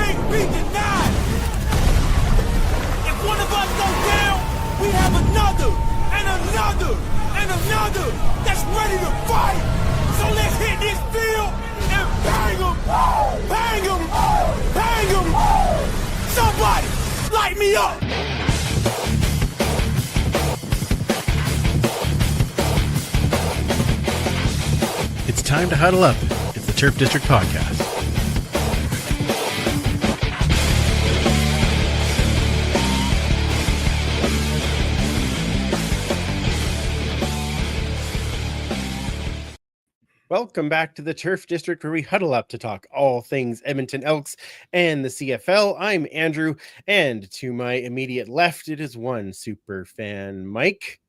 can't be denied. If one of us goes down, we have another, and another, and another that's ready to fight. So let's hit this field and bang them, bang them, bang them. Somebody, light me up. It's time to huddle up. It's the Turf District Podcast. Welcome back to the Turf District, where we huddle up to talk all things Edmonton Elks and the CFL. I'm Andrew, and to my immediate left, it is one super fan, Mike.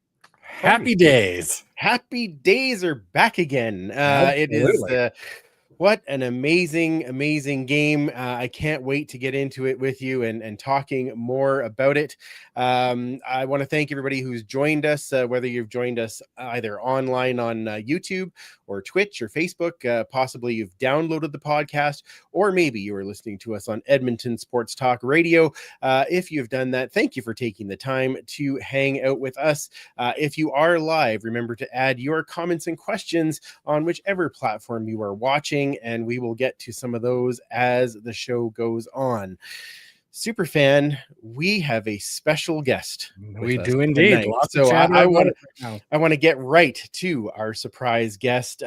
Happy days. Happy days are back again. It is what an amazing game. I can't wait to get into it with you and talking more about it. I want to thank everybody who's joined us, whether you've joined us either online on YouTube or Twitch or Facebook. Possibly you've downloaded the podcast, or maybe you are listening to us on Edmonton Sports Talk Radio. If you've done that, thank you for taking the time to hang out with us. If you are live, remember to add your comments and questions on whichever platform you are watching, and we will get to some of those as the show goes on. Superfan, we have a special guest. We do indeed. So I want to get right to our surprise guest.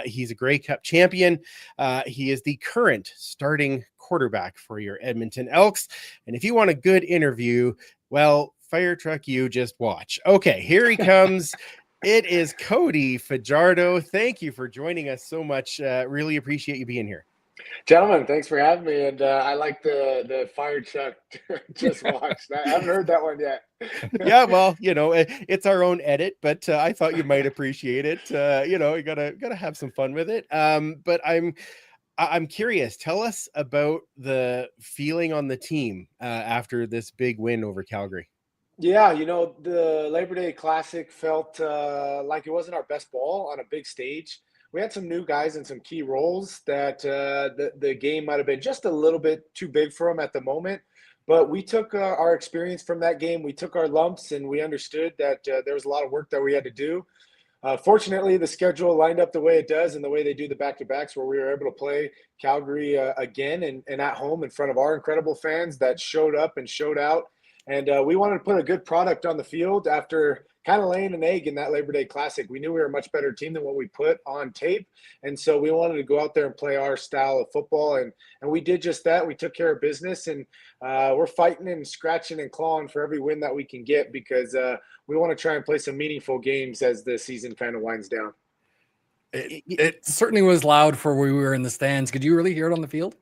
He's a Grey Cup champion. He is the current starting quarterback for your Edmonton Elks. And if you want a good interview, well, fire truck, you just watch. Okay, here he comes. It is Cody Fajardo. Thank you for joining us so much. Really appreciate you being here. Gentlemen, thanks for having me. And I like the fire truck just watched. I haven't heard that one yet. Yeah, well, it's our own edit, but I thought you might appreciate it. You gotta have some fun with it. But I'm curious. Tell us about the feeling on the team after this big win over Calgary. Yeah, the Labor Day Classic felt like it wasn't our best ball on a big stage. We had some new guys in some key roles that the game might have been just a little bit too big for them at the moment. But we took our experience from that game. We took our lumps, and we understood that there was a lot of work that we had to do. Fortunately, the schedule lined up the way it does and the way they do the back-to-backs, where we were able to play Calgary again and at home in front of our incredible fans that showed up and showed out. And we wanted to put a good product on the field after kind of laying an egg in that Labor Day Classic. We knew we were a much better team than what we put on tape. And so we wanted to go out there and play our style of football. And we did just that. We took care of business, and we're fighting and scratching and clawing for every win that we can get, because we want to try and play some meaningful games as the season kind of winds down. It certainly was loud for where we were in the stands. Could you really hear it on the field?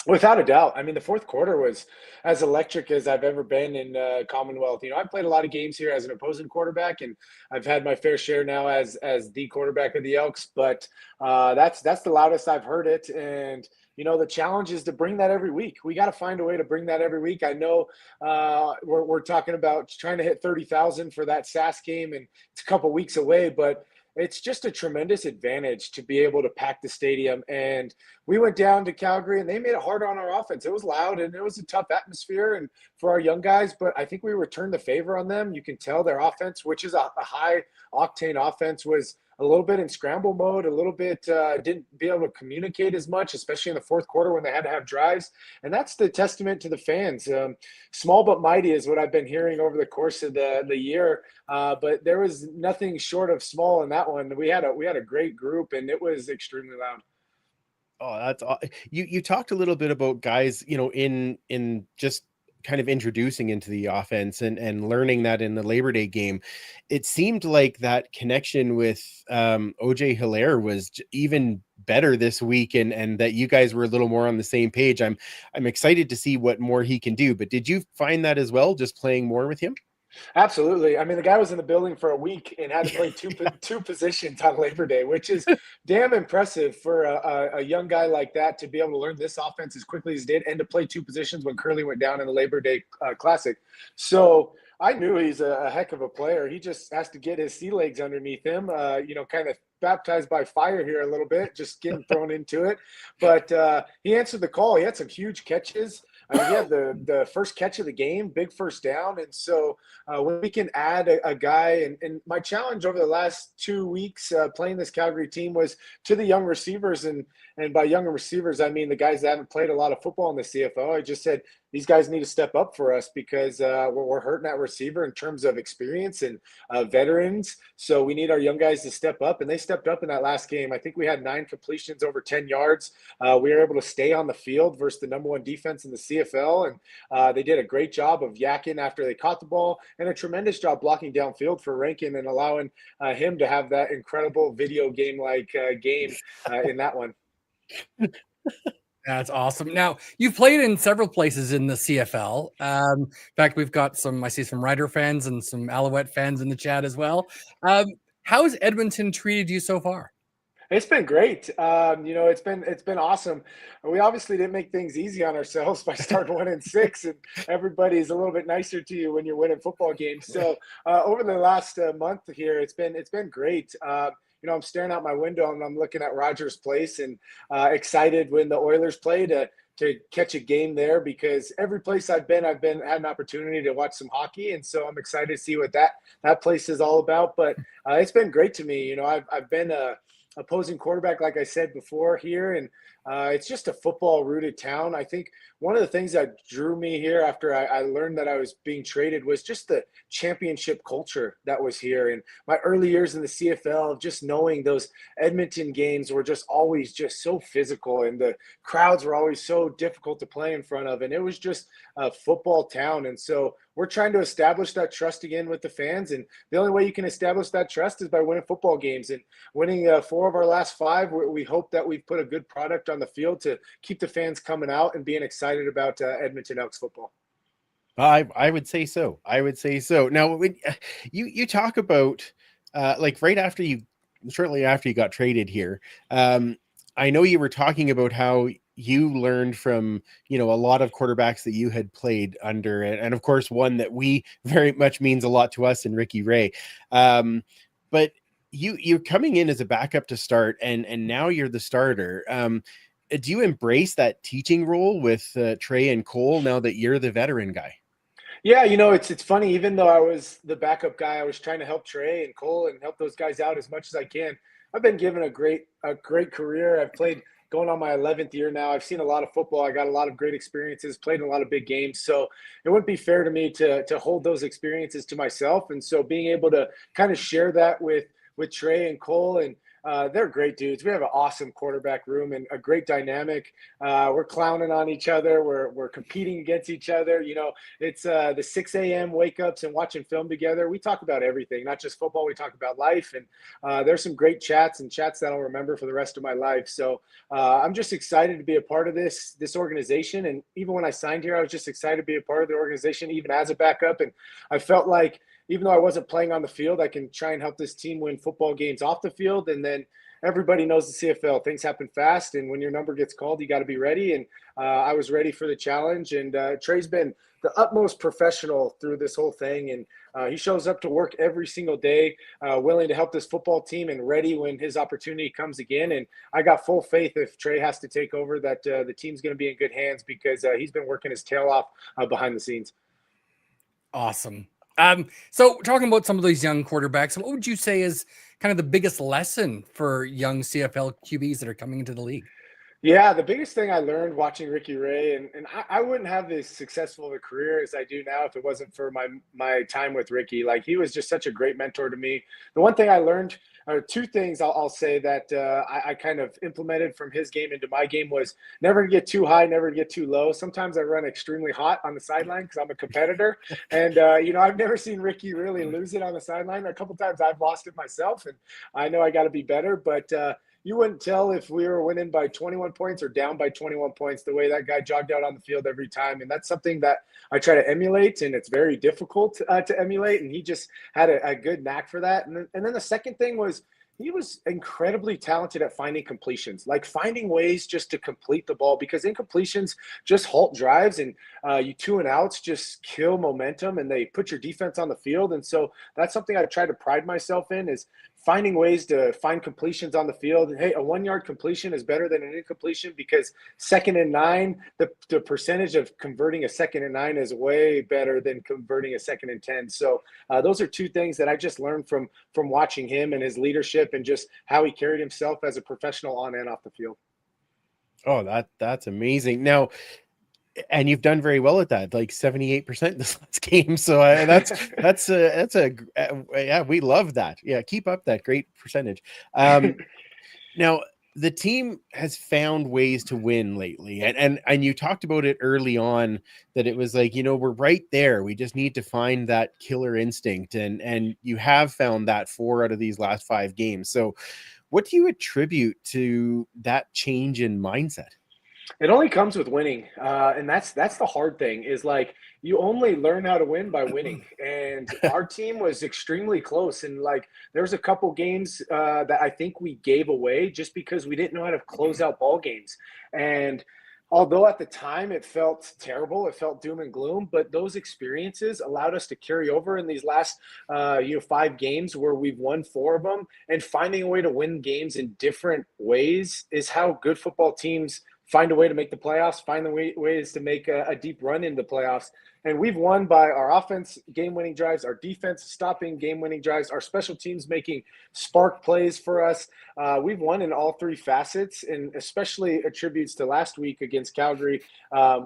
Without a doubt. I mean, the fourth quarter was as electric as I've ever been in Commonwealth. I've played a lot of games here as an opposing quarterback, and I've had my fair share now as the quarterback of the Elks. But that's the loudest I've heard it. And the challenge is to bring that every week. We got to find a way to bring that every week. I know we're talking about trying to hit 30,000 for that SAS game, and it's a couple weeks away, but it's just a tremendous advantage to be able to pack the stadium. And we went down to Calgary, and they made it hard on our offense. It was loud, and it was a tough atmosphere and for our young guys, but I think we returned the favor on them. You can tell their offense, which is a high octane offense, was a little bit in scramble mode, a little bit didn't be able to communicate as much, especially in the fourth quarter when they had to have drives. And that's the testament to the fans. Small but mighty is what I've been hearing over the course of the year. But there was nothing short of small in that one. We had a great group, and it was extremely loud. Oh, that's you talked a little bit about guys, in just kind of introducing into the offense and learning that in the Labor Day game. It seemed like that connection with OJ Hilaire was even better this week, and that you guys were a little more on the same page. I'm excited to see what more he can do. But did you find that as well, just playing more with him? Absolutely. I mean, the guy was in the building for a week and had to play two positions on Labor Day, which is damn impressive for a young guy like that to be able to learn this offense as quickly as he did and to play two positions when Curly went down in the Labor Day Classic. So I knew he's a heck of a player. He just has to get his sea legs underneath him, kind of baptized by fire here a little bit, just getting thrown into it. But he answered the call. He had some huge catches. I mean, yeah, the first catch of the game, big first down. And so when we can add a guy, and my challenge over the last 2 weeks playing this Calgary team was to the young receivers. And by younger receivers, I mean the guys that haven't played a lot of football in the CFL. I just said, these guys need to step up for us because we're hurting that receiver in terms of experience and veterans. So we need our young guys to step up, and they stepped up in that last game. I think we had 9 completions over 10 yards. We were able to stay on the field versus the number 1 defense in the CFL, and they did a great job of yakking after they caught the ball, and a tremendous job blocking downfield for Rankin and allowing him to have that incredible video game-like game in that one. That's awesome. Now, you've played in several places in the CFL. In fact, we've got I see some Rider fans and some Alouette fans in the chat as well. How has Edmonton treated you so far? It's been great. It's been awesome. We obviously didn't make things easy on ourselves by starting 1-6, and everybody's a little bit nicer to you when you're winning football games. So over the last month here, it's been great. I'm staring out my window and I'm looking at Rogers Place, and excited when the Oilers play to catch a game there, because every place I've had an opportunity to watch some hockey, and so I'm excited to see what that place is all about. But it's been great to me. I've been a opposing quarterback, like I said before, here, and it's just a football rooted town. I think one of the things that drew me here after I learned that I was being traded was just the championship culture that was here. And my early years in the CFL, just knowing those Edmonton games were just always just so physical, and the crowds were always so difficult to play in front of. And it was just a football town. And so we're trying to establish that trust again with the fans. And the only way you can establish that trust is by winning football games, and winning 4 of our last 5. We hope that we've put a good product on the field to keep the fans coming out and being excited about Edmonton Elks football. I would say so. Now, when you talk about shortly after you got traded here, I know you were talking about how you learned from, a lot of quarterbacks that you had played under, and of course, one that we very much means a lot to us in Ricky Ray. But you're coming in as a backup to start, and now you're the starter. Do you embrace that teaching role with Trey and Cole now that you're the veteran guy? Yeah, it's funny. Even though I was the backup guy, I was trying to help Trey and Cole and help those guys out as much as I can. I've been given a great career. I've played going on my 11th year now. I've seen a lot of football. I got a lot of great experiences, played in a lot of big games. So it wouldn't be fair to me to hold those experiences to myself. And so being able to kind of share that with Trey and Cole, and they're great dudes. We have an awesome quarterback room and a great dynamic. We're clowning on each other. We're competing against each other. It's the 6 a.m. wake ups and watching film together. We talk about everything, not just football. We talk about life, and there's some great chats that I'll remember for the rest of my life. So I'm just excited to be a part of this organization. And even when I signed here, I was just excited to be a part of the organization, even as a backup. And I felt like, even though I wasn't playing on the field, I can try and help this team win football games off the field. And then everybody knows the CFL. Things happen fast, and when your number gets called, you got to be ready. And I was ready for the challenge. And Trey's been the utmost professional through this whole thing. And he shows up to work every single day, willing to help this football team and ready when his opportunity comes again. And I got full faith if Trey has to take over that the team's going to be in good hands, because he's been working his tail off behind the scenes. Awesome. So talking about some of these young quarterbacks, what would you say is kind of the biggest lesson for young CFL QBs that are coming into the league? Yeah, the biggest thing I learned watching Ricky Ray, and I wouldn't have as successful of a career as I do now if it wasn't for my time with Ricky. Like, he was just such a great mentor to me. The one thing I learned, or 2 things I'll say that I kind of implemented from his game into my game, was never to get too high, never to get too low. Sometimes I run extremely hot on the sideline because I'm a competitor. And, I've never seen Ricky really lose it on the sideline. A couple times I've lost it myself, and I know I got to be better. But you wouldn't tell if we were winning by 21 points or down by 21 points the way that guy jogged out on the field every time. And that's something that I try to emulate, and it's very difficult to emulate. And he just had a good knack for that. And then the second thing was, he was incredibly talented at finding completions, like finding ways just to complete the ball, because incompletions just halt drives, and you 2 and outs just kill momentum, and they put your defense on the field. And so that's something I try to pride myself in, is finding ways to find completions on the field. Hey, a 1 yard completion is better than an incompletion because 2nd and 9, the percentage of converting a 2nd and 9 is way better than converting a 2nd and 10. So those are two things that I just learned from watching him and his leadership and just how he carried himself as a professional on and off the field. Oh, that's amazing. Now, and you've done very well at that, like 78% this last game. So yeah, we love that. Yeah, keep up that great percentage. Now the team has found ways to win lately, and you talked about it early on that it was like, we're right there. We just need to find that killer instinct, and you have found that 4 out of these last 5 games. So, what do you attribute to that change in mindset? It only comes with winning, and that's the hard thing. Is like you only learn how to win by winning, and our team was extremely close. And like there's a couple games that I think we gave away just because we didn't know how to close out ball games. And although at the time it felt terrible, it felt doom and gloom, but those experiences allowed us to carry over in these last 5 games where we've won 4 of them. And finding a way to win games in different ways is how good football teams find a way to make the playoffs, find the ways to make a deep run into the playoffs. And we've won by our offense game-winning drives, our defense stopping game-winning drives, our special teams making spark plays for us. We've won in all 3 facets, and especially attributes to last week against Calgary.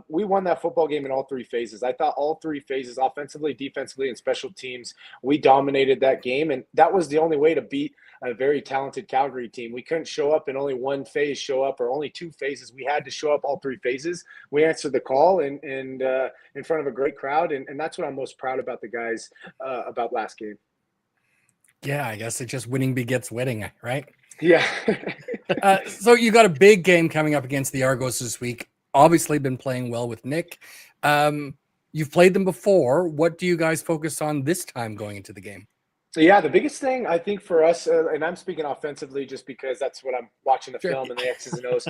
We won that football game in all 3 phases. I thought all 3 phases, offensively, defensively, and special teams, we dominated that game, and that was the only way to beat a very talented Calgary team. We couldn't show up in only one phase or only 2 phases. We had to show up all 3 phases. We answered the call and in front of a great crowd. And that's what I'm most proud about the guys about last game. Yeah, I guess it just winning begets winning, right? Yeah. So you got a big game coming up against the Argos this week. Obviously been playing well with Nick. You've played them before. What do you guys focus on this time going into the game? So, yeah, the biggest thing I think for us, and I'm speaking offensively just because that's what I'm watching the film and the X's and O's,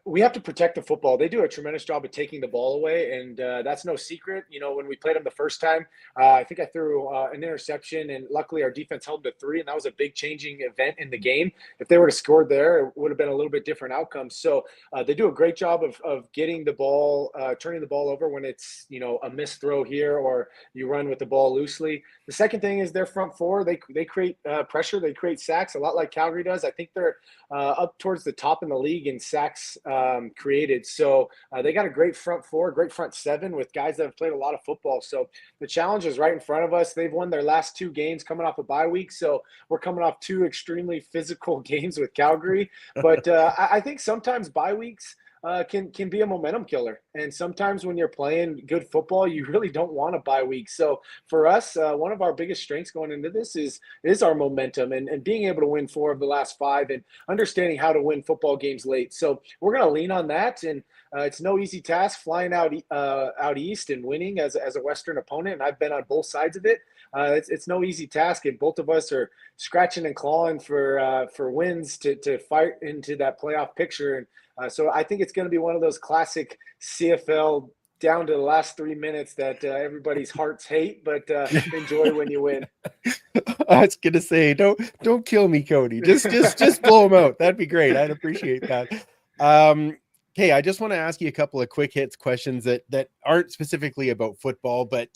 we have to protect the football. They do a tremendous job of taking the ball away, and that's no secret. When we played them the first time, I think I threw an interception, and luckily our defense held to 3, and that was a big changing event in the game. If they were to score there, it would have been a little bit different outcome. So they do a great job of getting the ball, turning the ball over when it's, a missed throw here or you run with the ball loosely. The second thing is their front 4. They create pressure. They create sacks a lot like Calgary does. I think they're up towards the top in the league in sacks created. So they got a great front 4, great front 7 with guys that have played a lot of football. So the challenge is right in front of us. They've won their last 2 games coming off a bye week. So we're coming off 2 extremely physical games with Calgary. But I think sometimes bye weeks can be a momentum killer. And sometimes when you're playing good football, you really don't want a bye week. So for us, one of our biggest strengths going into this is our momentum and being able to win 4 of the last 5 and understanding how to win football games late. So we're going to lean on that. And it's no easy task flying out east and winning as a Western opponent. And I've been on both sides of it. It's no easy task, and both of us are scratching and clawing for wins to fight into that playoff picture. And so I think it's going to be one of those classic CFL down to the last 3 minutes that everybody's hearts hate, but enjoy when you win. I was gonna say, don't kill me, Cody. Just blow them out. That'd be great. I'd appreciate that. Okay, I just want to ask you a couple of quick hits questions that aren't specifically about football, but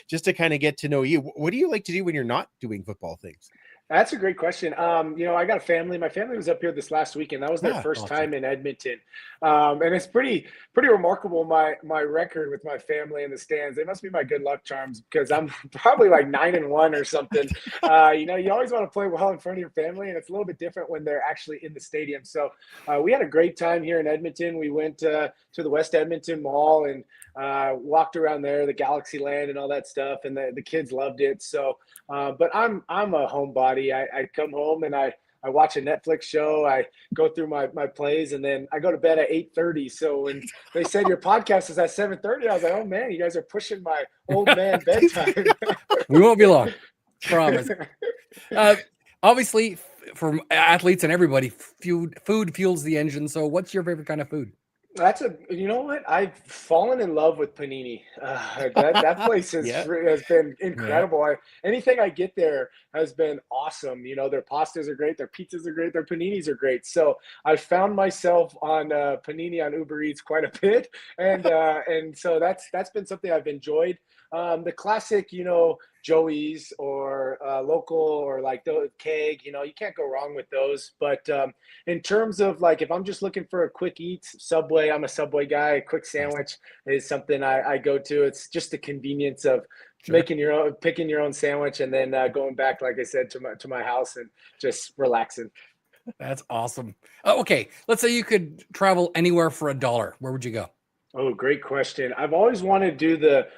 just to kind of get to know you. What do you like to do when you're not doing football things? That's a great question. I got a family. My family was up here this last weekend. That was their first time in Edmonton. And it's pretty remarkable, my record with my family in the stands. They must be my good luck charms because I'm probably like 9-1 or something. You always want to play well in front of your family, and it's a little bit different when they're actually in the stadium. So we had a great time here in Edmonton. We went to the West Edmonton Mall and walked around there, the Galaxy Land and all that stuff, and the kids loved it. So, but I'm a homebody. I come home and I watch a Netflix show. I go through my plays, and then I go to bed at 8:30. So when they said your podcast is at 7:30, I was like, oh man, you guys are pushing my old man bedtime. We won't be long, promise. Obviously, for athletes and everybody, food fuels the engine. So what's your favorite kind of food? You know what? I've fallen in love with Panini. That place Yeah. has been Yeah. incredible. Anything I get there has been awesome. You know, their pastas are great, their pizzas are great, their paninis are great. So I found myself on Panini on Uber Eats quite a bit, and so that's been something I've enjoyed. The classic, you know, Joey's or local or like the keg, you know, you can't go wrong with those. But in terms of like, if I'm just looking for a quick eat, Subway, I'm a Subway guy. A quick Nice. sandwich is something I go to. It's just the convenience of Sure. picking your own sandwich, and then going back, like I said, to my house and just relaxing. That's awesome. Oh, okay. Let's say you could travel anywhere for $1. Where would you go? Oh, great question. I've always wanted to do the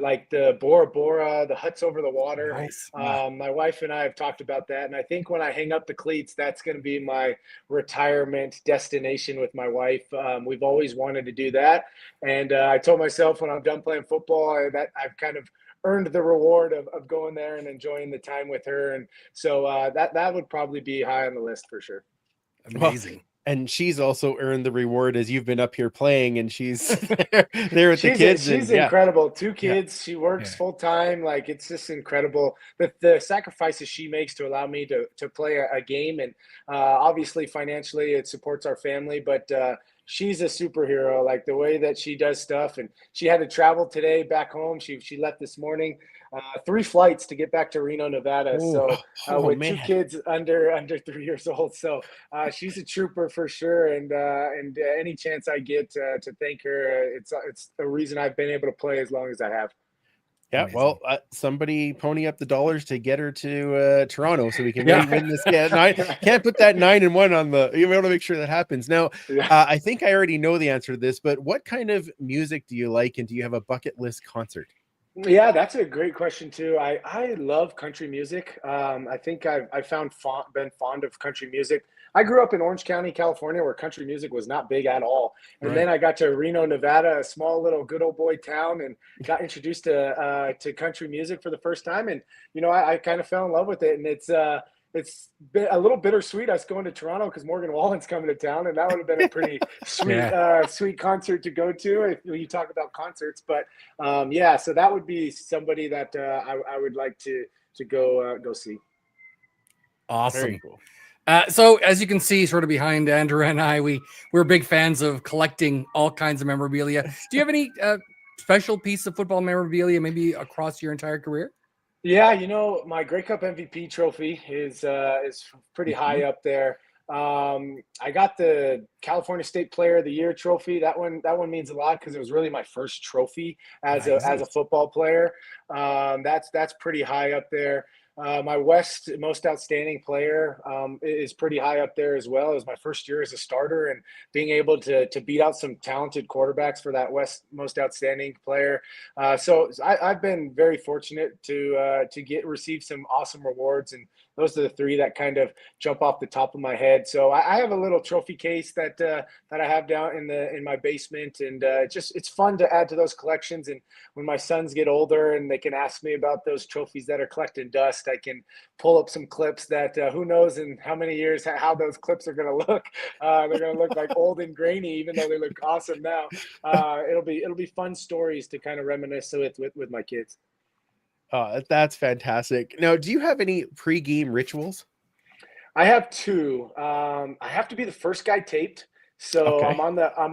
like the Bora Bora, the huts over the water. Nice. Yeah. My wife and I have talked about that, and I think when I hang up the cleats, that's going to be my retirement destination with my wife. We've always wanted to do that, and I told myself when I'm done playing football that I've kind of earned the reward of going there and enjoying the time with her, and so that would probably be high on the list for sure. Amazing. And she's also earned the reward as you've been up here playing, and she's there with the kids. She's and, incredible. Two yeah, kids. She works Yeah. full time. Like it's just incredible the sacrifices she makes to allow me to play a game. And obviously financially it supports our family, but she's a superhero. Like the way that she does stuff. And she had to travel today back home. She left this morning. 3 flights to get back to Reno, Nevada. Oh, So with man. 2 kids under 3 years old, so she's a trooper for sure. And any chance I get to thank her, it's the reason I've been able to play as long as I have. Yeah, Amazing. well, somebody pony up the dollars to get her to Toronto so we can Yeah. win this. Yeah, can't put that 9-1 on the. You want to make sure that happens. Now, Yeah. I think I already know the answer to this, but what kind of music do you like, and do you have a bucket list concert? Yeah, that's a great question too. I love country music. I think I found been fond of country music. I grew up in Orange County, California, where country music was not big at all. And Right. then I got to Reno, Nevada, a small little good old boy town, and got introduced to country music for the first time. And you know, I kind of fell in love with it. And it's been a little bittersweet us going to Toronto because Morgan Wallen's coming to town, and that would have been a pretty sweet sweet concert to go to if you talk about concerts. But yeah, so that would be somebody that I would like to go see. Awesome. Very cool. So as you can see, sort of behind Andrew and I, we're big fans of collecting all kinds of memorabilia. Do you have any special piece of football memorabilia, maybe across your entire career? Yeah, you know, my Grey Cup MVP trophy is pretty high up there. I got the California State Player of the Year trophy. That one means a lot because it was really my first trophy as a football player. That's pretty high up there. My West Most Outstanding Player is pretty high up there as well. It was my first year as a starter, and being able to beat out some talented quarterbacks for that West Most Outstanding Player. So I've been very fortunate to receive some awesome rewards, and those are the three that kind of jump off the top of my head. So I have a little trophy case that I have down in my basement, and it's fun to add to those collections. And when my sons get older and they can ask me about those trophies that are collecting dust, I can pull up some clips that who knows in how many years how those clips are going to look. They're going to look like old and grainy, even though they look awesome now. It'll be fun stories to kind of reminisce with my kids. That's fantastic. Now, do you have any pre-game rituals? I have two. I have to be the first guy taped. So Okay. I'm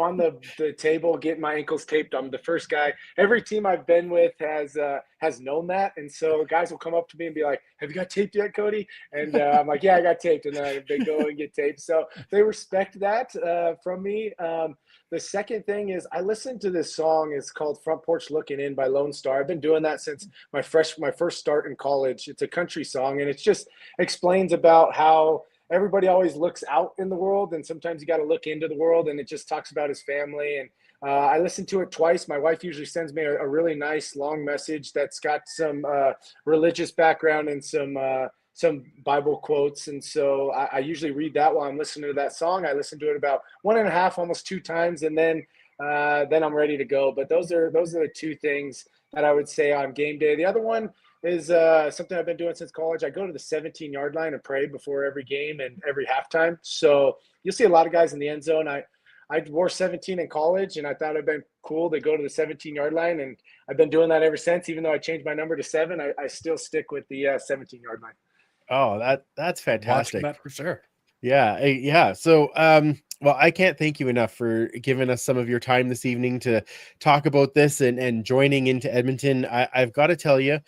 on the table getting my ankles taped. I'm the first guy. Every team I've been with has known that, and so guys will come up to me and be like, "Have you got taped yet, Cody?" And I'm like, "Yeah, I got taped," and then they go and get taped. So they respect that from me. The second thing is I listened to this song. It's called "Front Porch Looking In" by Lone Star. I've been doing that since my first start in college. It's a country song, and it just explains about how everybody always looks out in the world, and sometimes you got to look into the world. And it just talks about his family. And I listened to it twice. My wife usually sends me a really nice long message that's got some religious background and some Bible quotes. And so I usually read that while I'm listening to that song. I listen to it about 1.5, almost 2 times, and then I'm ready to go. But those are the two things that I would say on game day. The other one is something I've been doing since college. I go to the 17-yard line and pray before every game and every halftime. So you'll see a lot of guys in the end zone. I wore 17 in college, and I thought it'd been cool to go to the 17-yard line, and I've been doing that ever since. Even though I changed my number to 7, I still stick with the 17-yard line. Oh, that's fantastic. Watching that for sure. Yeah, yeah. So, well, I can't thank you enough for giving us some of your time this evening to talk about this and joining into Edmonton. I've got to tell you,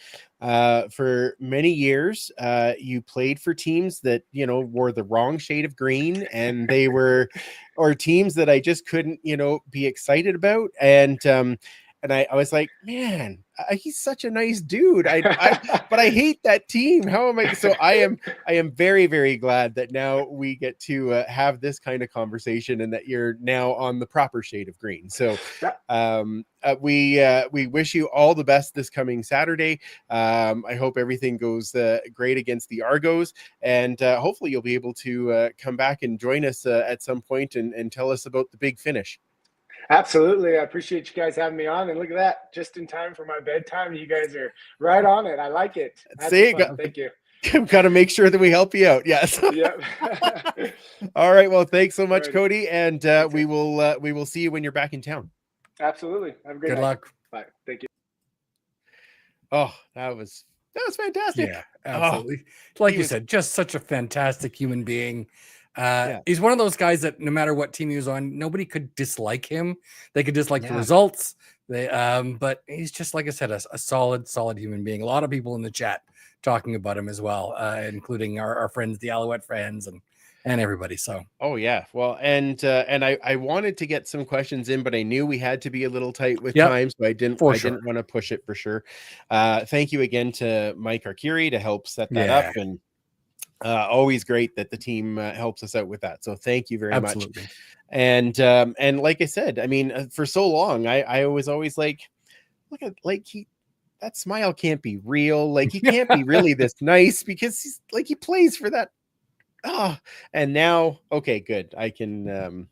for many years, you played for teams that, you know, wore the wrong shade of green, and they were, or teams that I just couldn't, you know, be excited about. And I was like, man, he's such a nice dude. But I hate that team. How am I? So I am very, very glad that now we get to have this kind of conversation, and that you're now on the proper shade of green. So we wish you all the best this coming Saturday. I hope everything goes great against the Argos, and hopefully you'll be able to come back and join us at some point and tell us about the big finish. Absolutely. I appreciate you guys having me on. And look at that, just in time for my bedtime. You guys are right on it. I like it. Thank you. Got to make sure that we help you out. Yes. Yep. All right. Well, thanks so much, Cody. And we will see you when you're back in town. Absolutely. Have a great night. Good luck. Bye. Thank you. Oh, that was fantastic. Yeah, absolutely. Like you said, just such a fantastic human being. He's one of those guys that no matter what team he was on, nobody could dislike him. They could dislike the results. But he's just, like I said, a solid human being. A lot of people in the chat talking about him as well, including our friends, the Alouette fans, and everybody. So, oh yeah, well, and I wanted to get some questions in, but I knew we had to be a little tight with time, so I didn't want to push it for sure. Thank you again to Mike Arcuri to help set that up, and always great that the team helps us out with that. So thank you very much. And like I said, I mean, for so long, I was always like, look at that smile can't be real. Like, he can't be really this nice, because he's like, he plays for that. Oh, and now, okay, good. I can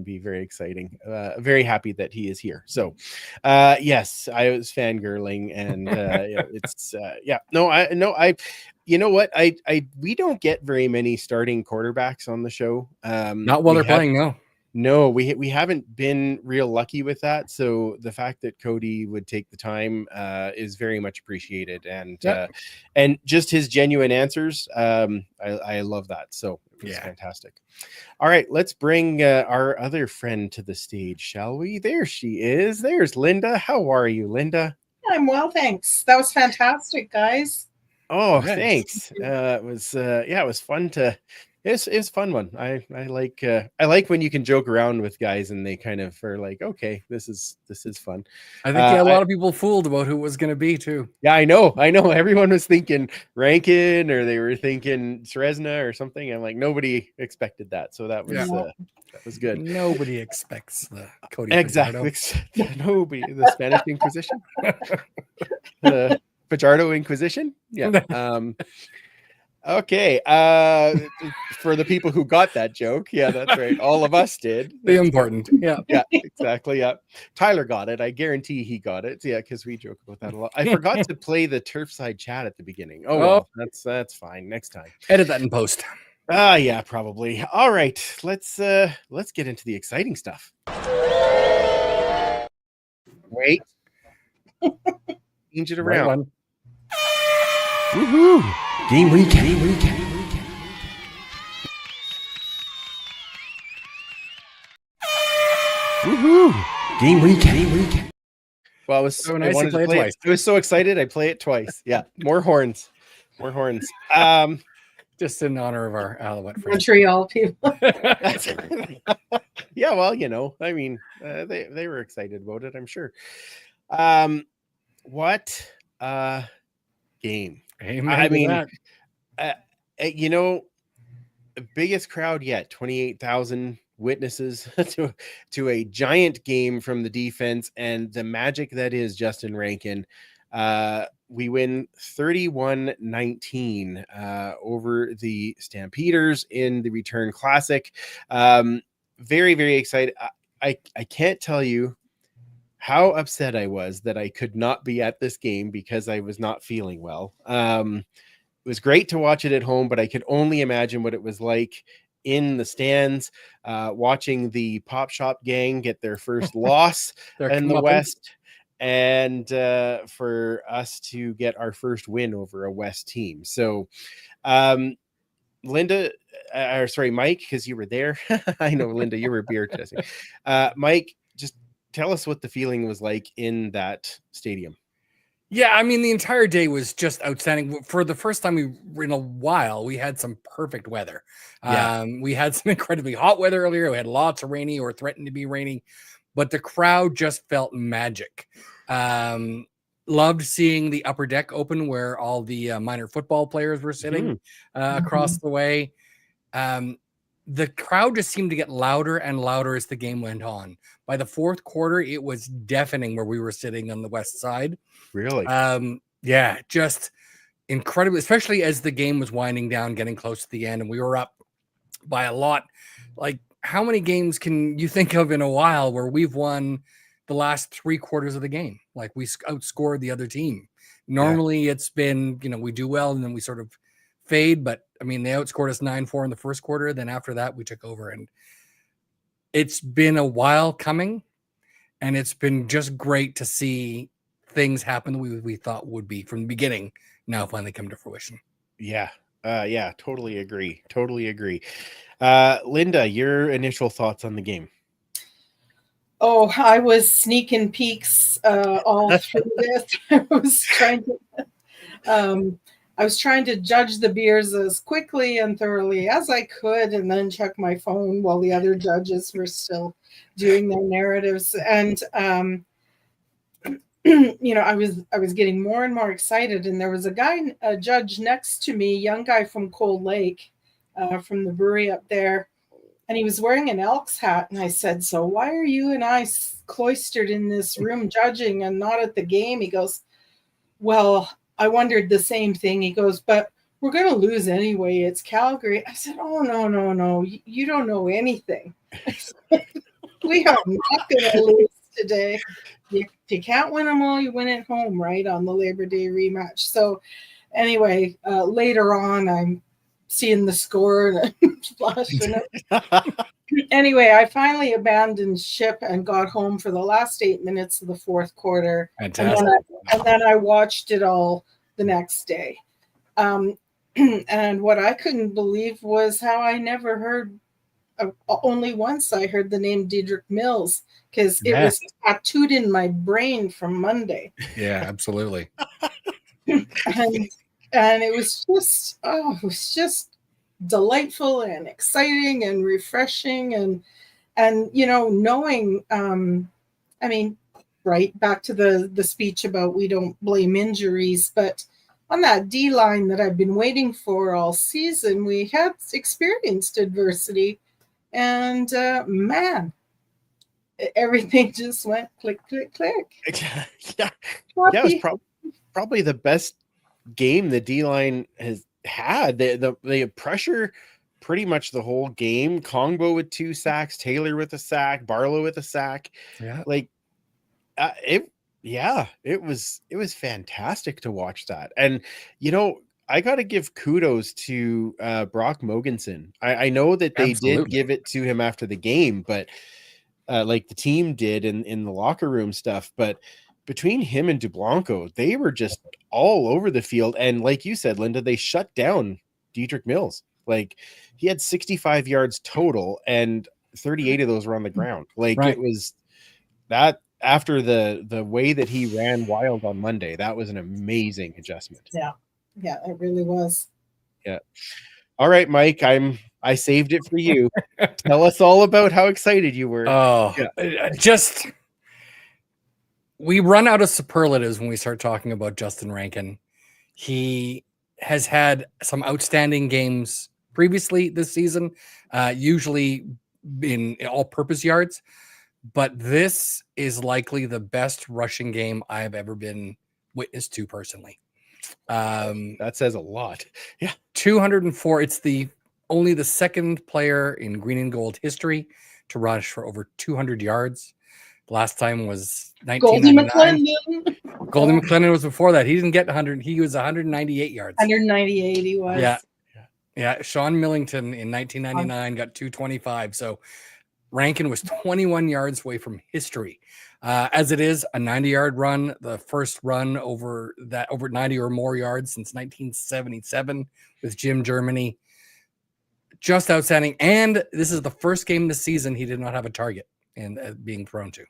be very exciting. Very happy that he is here. So, yes, I was fangirling, and it's you know what? We don't get very many starting quarterbacks on the show. Not while they're playing, no. No, we haven't been real lucky with that. So the fact that Cody would take the time is very much appreciated, and just his genuine answers. I love that. So it was fantastic. All right, let's bring our other friend to the stage, shall we? There she is. There's Linda. How are you, Linda? I'm well, thanks. That was fantastic, guys. Oh, thanks. It was fun to. It's a fun one. I like when you can joke around with guys and they kind of are like, okay, this is fun. I think a lot of people fooled about who it was going to be too. Yeah, I know. Everyone was thinking Rankin, or they were thinking Srezna or something. I'm like, nobody expected that, so that was good. Nobody expects the Cody. Exactly. Nobody. The Spanish Inquisition, the Fajardo Inquisition. Yeah. Okay, for the people who got that joke, that's right. All of us did. The important, yeah, exactly. Yeah, Tyler got it. I guarantee he got it. Yeah, because we joke about that a lot. I forgot to play the Turfside chat at the beginning. Oh, well, that's fine. Next time, edit that in post. Yeah, probably. All right, let's get into the exciting stuff. Wait, change it around. Woohoo! Game recap. Woohoo! Game recap. Well, it was so nice to play it twice. I was so excited. I play it twice. Yeah, more horns. Just in honor of our Alouette friends. Montreal people. Yeah, well, I mean, they were excited about it, I'm sure. What game? Amen. I mean, biggest crowd yet, 28,000 witnesses to a giant game from the defense, and the magic that is Justin Rankin. We win 31-19 over the Stampeders in the Return Classic. Very, very excited. I can't tell you how upset I was that I could not be at this game because I was not feeling well. It was great to watch it at home, but I could only imagine what it was like in the stands, watching the Pop Shop gang get their first loss in the West, and for us to get our first win over a West team. So, Linda, or sorry, Mike, because you were there. I know, Linda, you were beer testing. Mike, just tell us what the feeling was like in that stadium. Yeah, I mean, the entire day was just outstanding. For the first time in a while, we had some perfect weather. Yeah. We had some incredibly hot weather earlier. We had lots of rainy or threatened to be rainy, but the crowd just felt magic. Loved seeing the upper deck open where all the minor football players were sitting across the way. The crowd just seemed to get louder and louder as the game went on. By the fourth quarter, it was deafening where we were sitting on the west side. Really? Yeah, just incredible, especially as the game was winding down, getting close to the end, and we were up by a lot. Like, how many games can you think of in a while where we've won the last 3 quarters of the game? Like, we outscored the other team. Normally it's been, we do well and then we sort of fade, but I mean, they outscored us 9-4 in the first quarter. Then after that, we took over, and it's been a while coming, and it's been just great to see things happen that we thought would be from the beginning now finally come to fruition. Yeah. Totally agree. Linda, your initial thoughts on the game? Oh, I was sneaking peeks all through this. I was trying to judge the beers as quickly and thoroughly as I could, and then check my phone while the other judges were still doing their narratives. And I was getting more and more excited. And there was a judge next to me, young guy from Cold Lake, from the brewery up there, and he was wearing an Elks hat. And I said, "So why are you and I cloistered in this room judging and not at the game?" He goes, "Well, I wondered the same thing." He goes, "But we're going to lose anyway. It's Calgary." I said, "Oh, no. You don't know anything." We are not going to lose today. If you can't win them all, you win at home, right, on the Labor Day rematch. So anyway, later on, I'm seeing the score and I'm flashing it. Anyway, I finally abandoned ship and got home for the last 8 minutes of the fourth quarter. Fantastic. And then I watched it all the next day. And what I couldn't believe was how I never heard, only once I heard the name Diedrich Mills, because it was tattooed in my brain from Monday. Yeah, absolutely. And it was just delightful and exciting and refreshing, and knowing, I mean, right back to the speech about we don't blame injuries, but on that D line that I've been waiting for all season, we had experienced adversity, and man, everything just went click, click, click. Yeah, it was probably the best game the D line has had. The pressure pretty much the whole game. Kongbo with 2 sacks, Taylor with a sack, Barlow with a sack. Yeah, like it was fantastic to watch that. And I got to give kudos to Brock Mogensen. I know that they did give it to him after the game, but like the team did in the locker room stuff. But between him and Dublanco, they were just all over the field. And like you said, Linda, they shut down Diedrich Mills. Like, he had 65 yards total, and 38 of those were on the ground. Like, It was that after the way that he ran wild on Monday, that was an amazing adjustment. Yeah, it really was. Yeah. All right, Mike, I saved it for you. Tell us all about how excited you were. Oh, just we run out of superlatives when we start talking about Justin Rankin. He has had some outstanding games previously this season, usually in all-purpose yards, but this is likely the best rushing game I have ever been witness to personally. That says a lot. Yeah, 204. It's only the second player in green and gold history to rush for over 200 yards. The last time was 1999. Goldie McClendon was before that. He didn't get 100. He was 198 yards. 198 he was. Yeah. Yeah, Sean Millington in 1999 got 225. So Rankin was 21 yards away from history. As it is, a 90-yard run, the first run over 90 or more yards since 1977 with Jim Germany. Just outstanding. And this is the first game this season he did not have a target and being thrown to.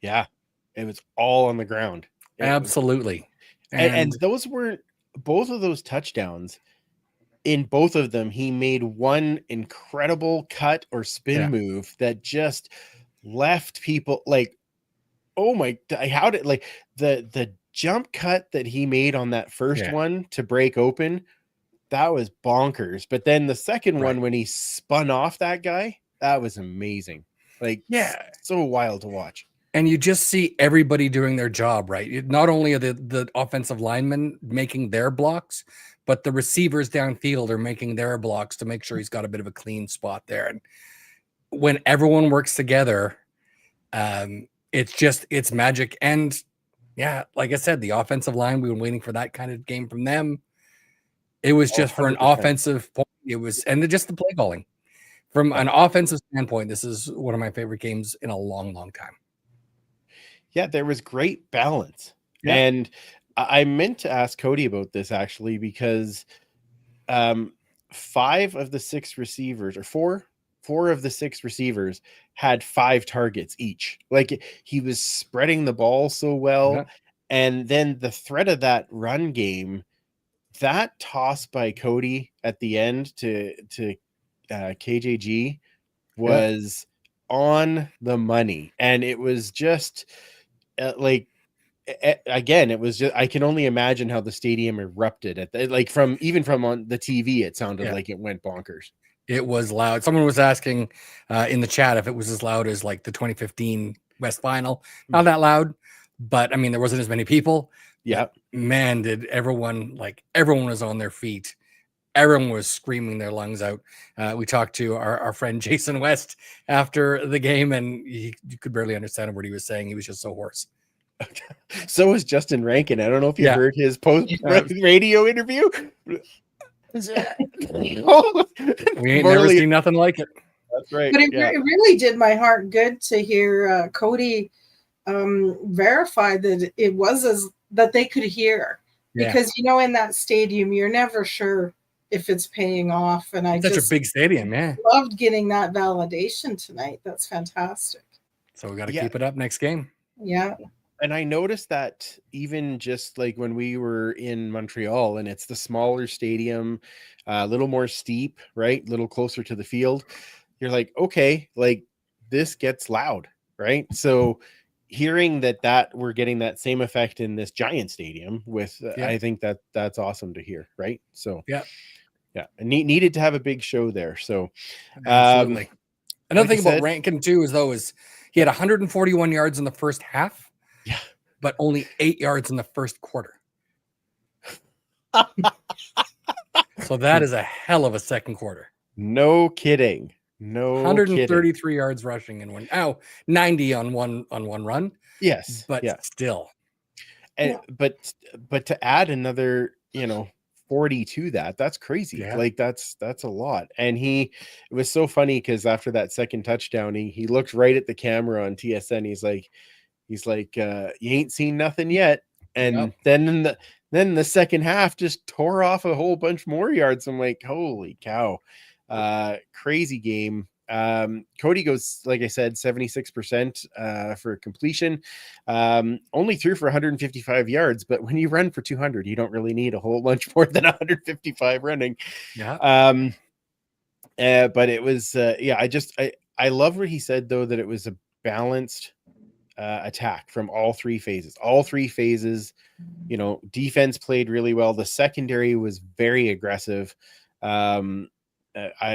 Yeah, it was all on the ground. Absolutely. And those weren't both of those touchdowns. In both of them, he made one incredible cut or spin move that just left people like, oh my, how did like the jump cut that he made on that first one to break open, that was bonkers. But then the second one, when he spun off that guy, that was amazing. Like, so wild to watch. And you just see everybody doing their job, right? Not only are the offensive linemen making their blocks, but the receivers downfield are making their blocks to make sure he's got a bit of a clean spot there. And when everyone works together, it's magic. And yeah, like I said, the offensive line, we've been waiting for that kind of game from them. It was just 100%. For an offensive point. It was, and just the play calling from an offensive standpoint. This is one of my favorite games in a long, long time. Yeah, there was great balance. Yeah. And I meant to ask Cody about this actually, because 5 of the 6 receivers, or four of the 6 receivers had 5 targets each. Like, he was spreading the ball so well. Yeah. And then the threat of that run game, that toss by Cody at the end to KJG was on the money. And it was just like, again, it was just, I can only imagine how the stadium erupted at like even from on the TV, it sounded like it went bonkers. It was loud. Someone was asking in the chat if it was as loud as like the 2015 West Final. Not that loud, but I mean, there wasn't as many people. Yeah, man, did everyone was on their feet. Everyone was screaming their lungs out. We talked to our friend Jason West after the game, and you could barely understand what he was saying. He was just so hoarse. So was Justin Rankin. I don't know if you heard his post radio interview. We ain't never seen nothing like it. That's right. But it really did my heart good to hear Cody verify that it was that they could hear. Because, in that stadium, you're never sure if it's paying off. And such a big stadium, loved getting that validation tonight. That's fantastic. So we got to keep it up next game. Yeah. And I noticed that even just like when we were in Montreal, and it's the smaller stadium, a little more steep, right? A little closer to the field. You're like, okay, like this gets loud, right? So hearing that we're getting that same effect in this giant stadium with, I think that's awesome to hear, right? So yeah, and needed to have a big show there. So absolutely. Another thing about Rankin too is he had 141 yards in the first half. Yeah, but only 8 yards in the first quarter. So that is a hell of a second quarter. No kidding. No 133 yards rushing in one. 90 on one run. Yes, but still. And but to add another, 40 to that's crazy. Yeah. Like that's a lot. And it was so funny because after that second touchdown, he looked right at the camera on TSN. He's like, you ain't seen nothing yet. And then the second half just tore off a whole bunch more yards. I'm like, holy cow. Crazy game. Cody goes, like I said, 76% for completion. Only threw for 155 yards, but when you run for 200, you don't really need a whole bunch more than 155 running. Yeah. But it was, I love what he said though, that it was a balanced attack from all 3 phases. All 3 phases, defense played really well. The secondary was very aggressive.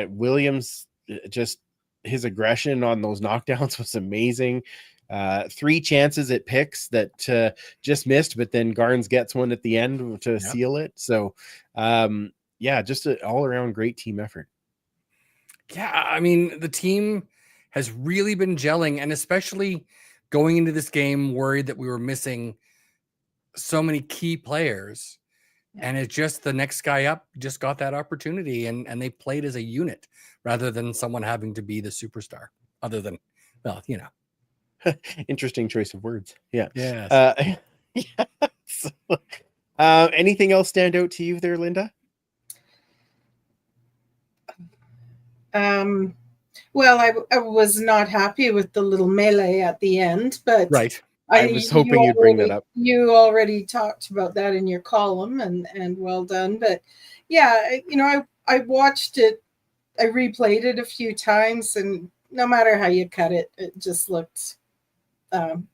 Williams, just his aggression on those knockdowns was amazing. 3 chances at picks that just missed, but then Garnes gets one at the end to seal it. So just an all-around great team effort. Yeah, I mean, the team has really been gelling, and especially going into this game worried that we were missing so many key players. And it's just the next guy up just got that opportunity, and they played as a unit rather than someone having to be the superstar. Other than, well, Interesting choice of words. Yeah. Yes. Yes. Anything else stand out to you there, Linda? Well, I was not happy with the little melee at the end, but right. I was hoping you'd bring that up. You already talked about that in your column, and well done. But yeah, I watched it, I replayed it a few times, and no matter how you cut it, it just looked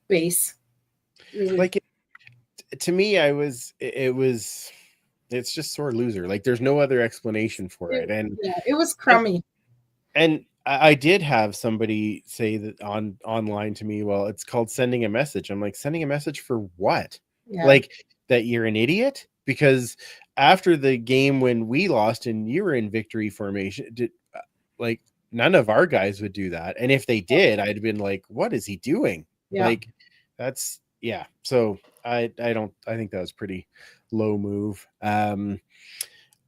base. Really. Like to me, it's just sore loser. Like there's no other explanation for it. And yeah, it was crummy. And I did have somebody say that online to me, well, it's called sending a message. I'm like, sending a message for what? Yeah. Like that you're an idiot? Because after the game when we lost and you were in victory formation, like none of our guys would do that. And if they did, I'd have been like, what is he doing? Yeah. Like that's yeah. So I think that was pretty low move.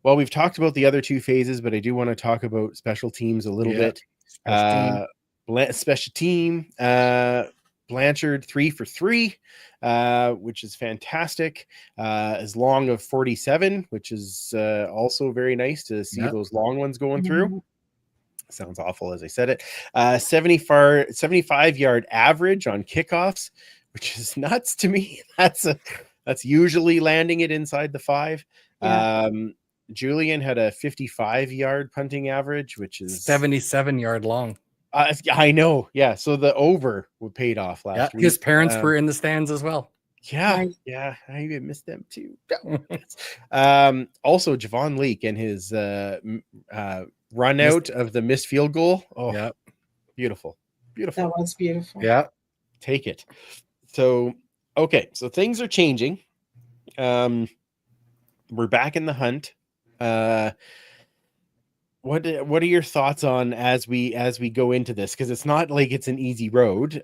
Well, we've talked about the other two phases, but I do want to talk about special teams a little bit. Special team. Blanchard 3 for 3, which is fantastic. As long of 47, which is also very nice to see those long ones going through. Sounds awful as I said it. 75-yard average on kickoffs, which is nuts to me. That's usually landing it inside the 5. Yeah. Julian had a 55-yard punting average, which is 77-yard long. I know. Yeah. So the over paid off last week. His parents were in the stands as well. Yeah. Nice. Yeah. I missed them too. Also, Javon Leake and his run out of the missed field goal. Oh, yeah. Beautiful. Beautiful. That was beautiful. Yeah. Take it. So, okay. So things are changing. We're back in the hunt. What are your thoughts on as we go into this? Because it's not like it's an easy road.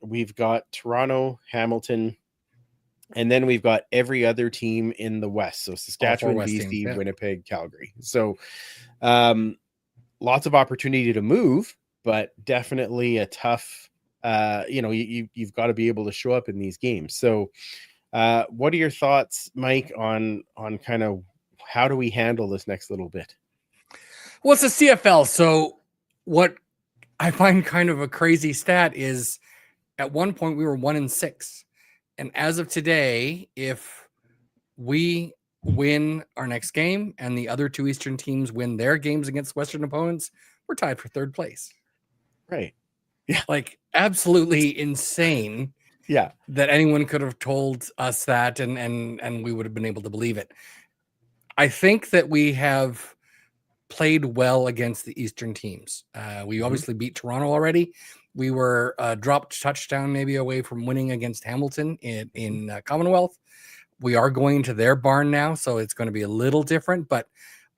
We've got Toronto, Hamilton, and then we've got every other team in the West. So Saskatchewan, BC, teams, Winnipeg, Calgary. So lots of opportunity to move, but definitely a tough. You've got to be able to show up in these games. So what are your thoughts, Mike, on kind of how do we handle this next little bit? Well, it's a CFL. So what I find kind of a crazy stat is at one point we were 1-6. And as of today, if we win our next game and the other two Eastern teams win their games against Western opponents, we're tied for third place. Right. Yeah. Like absolutely insane. Yeah. That anyone could have told us that and we would have been able to believe it. I think that we have played well against the Eastern teams. We obviously beat Toronto already. We were dropped touchdown maybe away from winning against Hamilton in Commonwealth. We are going to their barn now, so it's going to be a little different. But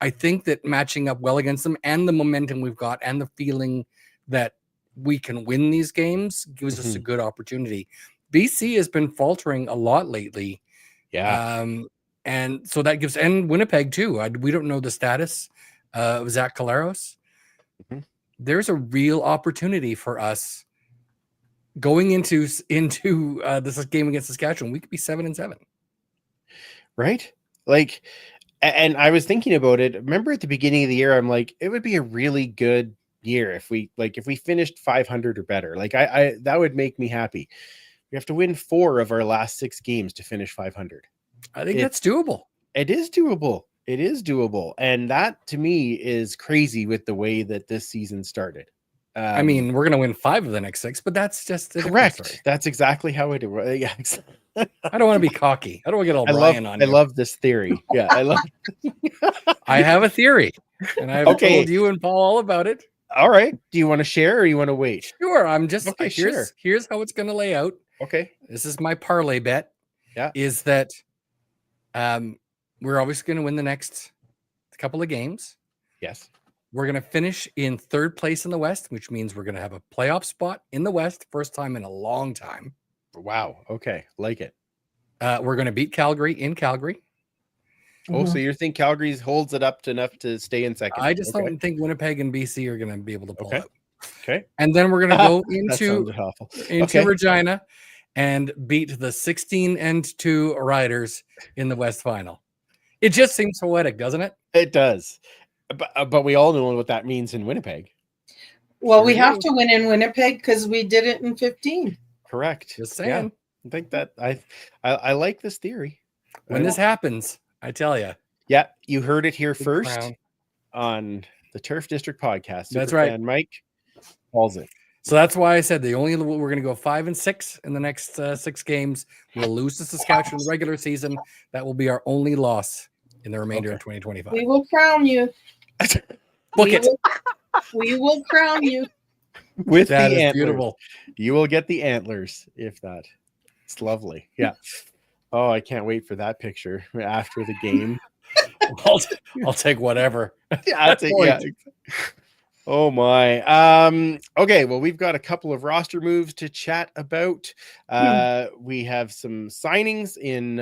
I think that matching up well against them and the momentum we've got and the feeling that we can win these games gives us a good opportunity. BC has been faltering a lot lately. Yeah. And so that gives, and Winnipeg too. We don't know the status of Zach Caleros. There's a real opportunity for us going into this game against Saskatchewan. We could be 7-7. Right. Like, and I was thinking about it. Remember at the beginning of the year, I'm like, it would be a really good year if we finished 500 or better. Like I that would make me happy. We have to win 4 of our last 6 games to finish 500. I think that's doable. It is doable. It is doable. And that to me is crazy with the way that this season started. I mean, we're going to win 5 of the next 6, but that's just correct. That's exactly how it is. Yeah. I don't want to be cocky. I don't want to get all Brian on you. I love this theory. Yeah. I love I have a theory and I've told you and Paul all about it. All right. Do you want to share or you want to wait? Sure. I'm just here's how it's going to lay out. Okay. This is my parlay bet. Yeah. Is that we're obviously going to win the next couple of games. Yes. We're going to finish in 3rd place in the West, which means we're going to have a playoff spot in the West, first time in a long time. Wow. Okay. Like it. We're going to beat Calgary in Calgary. Oh, so you think Calgary holds it up to enough to stay in second? I just don't think Winnipeg and BC are going to be able to pull out. Okay. And then we're going to go That sounded awful. into Regina and beat the 16-2 Riders in the West Final. It just seems poetic, doesn't it? It does. But we all know what that means in Winnipeg. Well, we have to win in Winnipeg because we did it in 15. Correct. Just saying. Yeah. I think that I like this theory. When this happens, I tell you. Yeah, you heard it here first crown. On the Turf District podcast. That's right. And Mike calls it. So that's why I said we're going to go 5-6 in the next 6 games. We'll lose to Saskatchewan in the regular season. That will be our only loss in the remainder of 2025. We will crown you. Book it. We will crown you. With That the is antlers. beautiful. You will get the antlers, if that. It's lovely. Yeah. Oh, I can't wait for that picture after the game. I'll take whatever. Yeah. Oh my. Okay, well, we've got a couple of roster moves to chat about. We have some signings in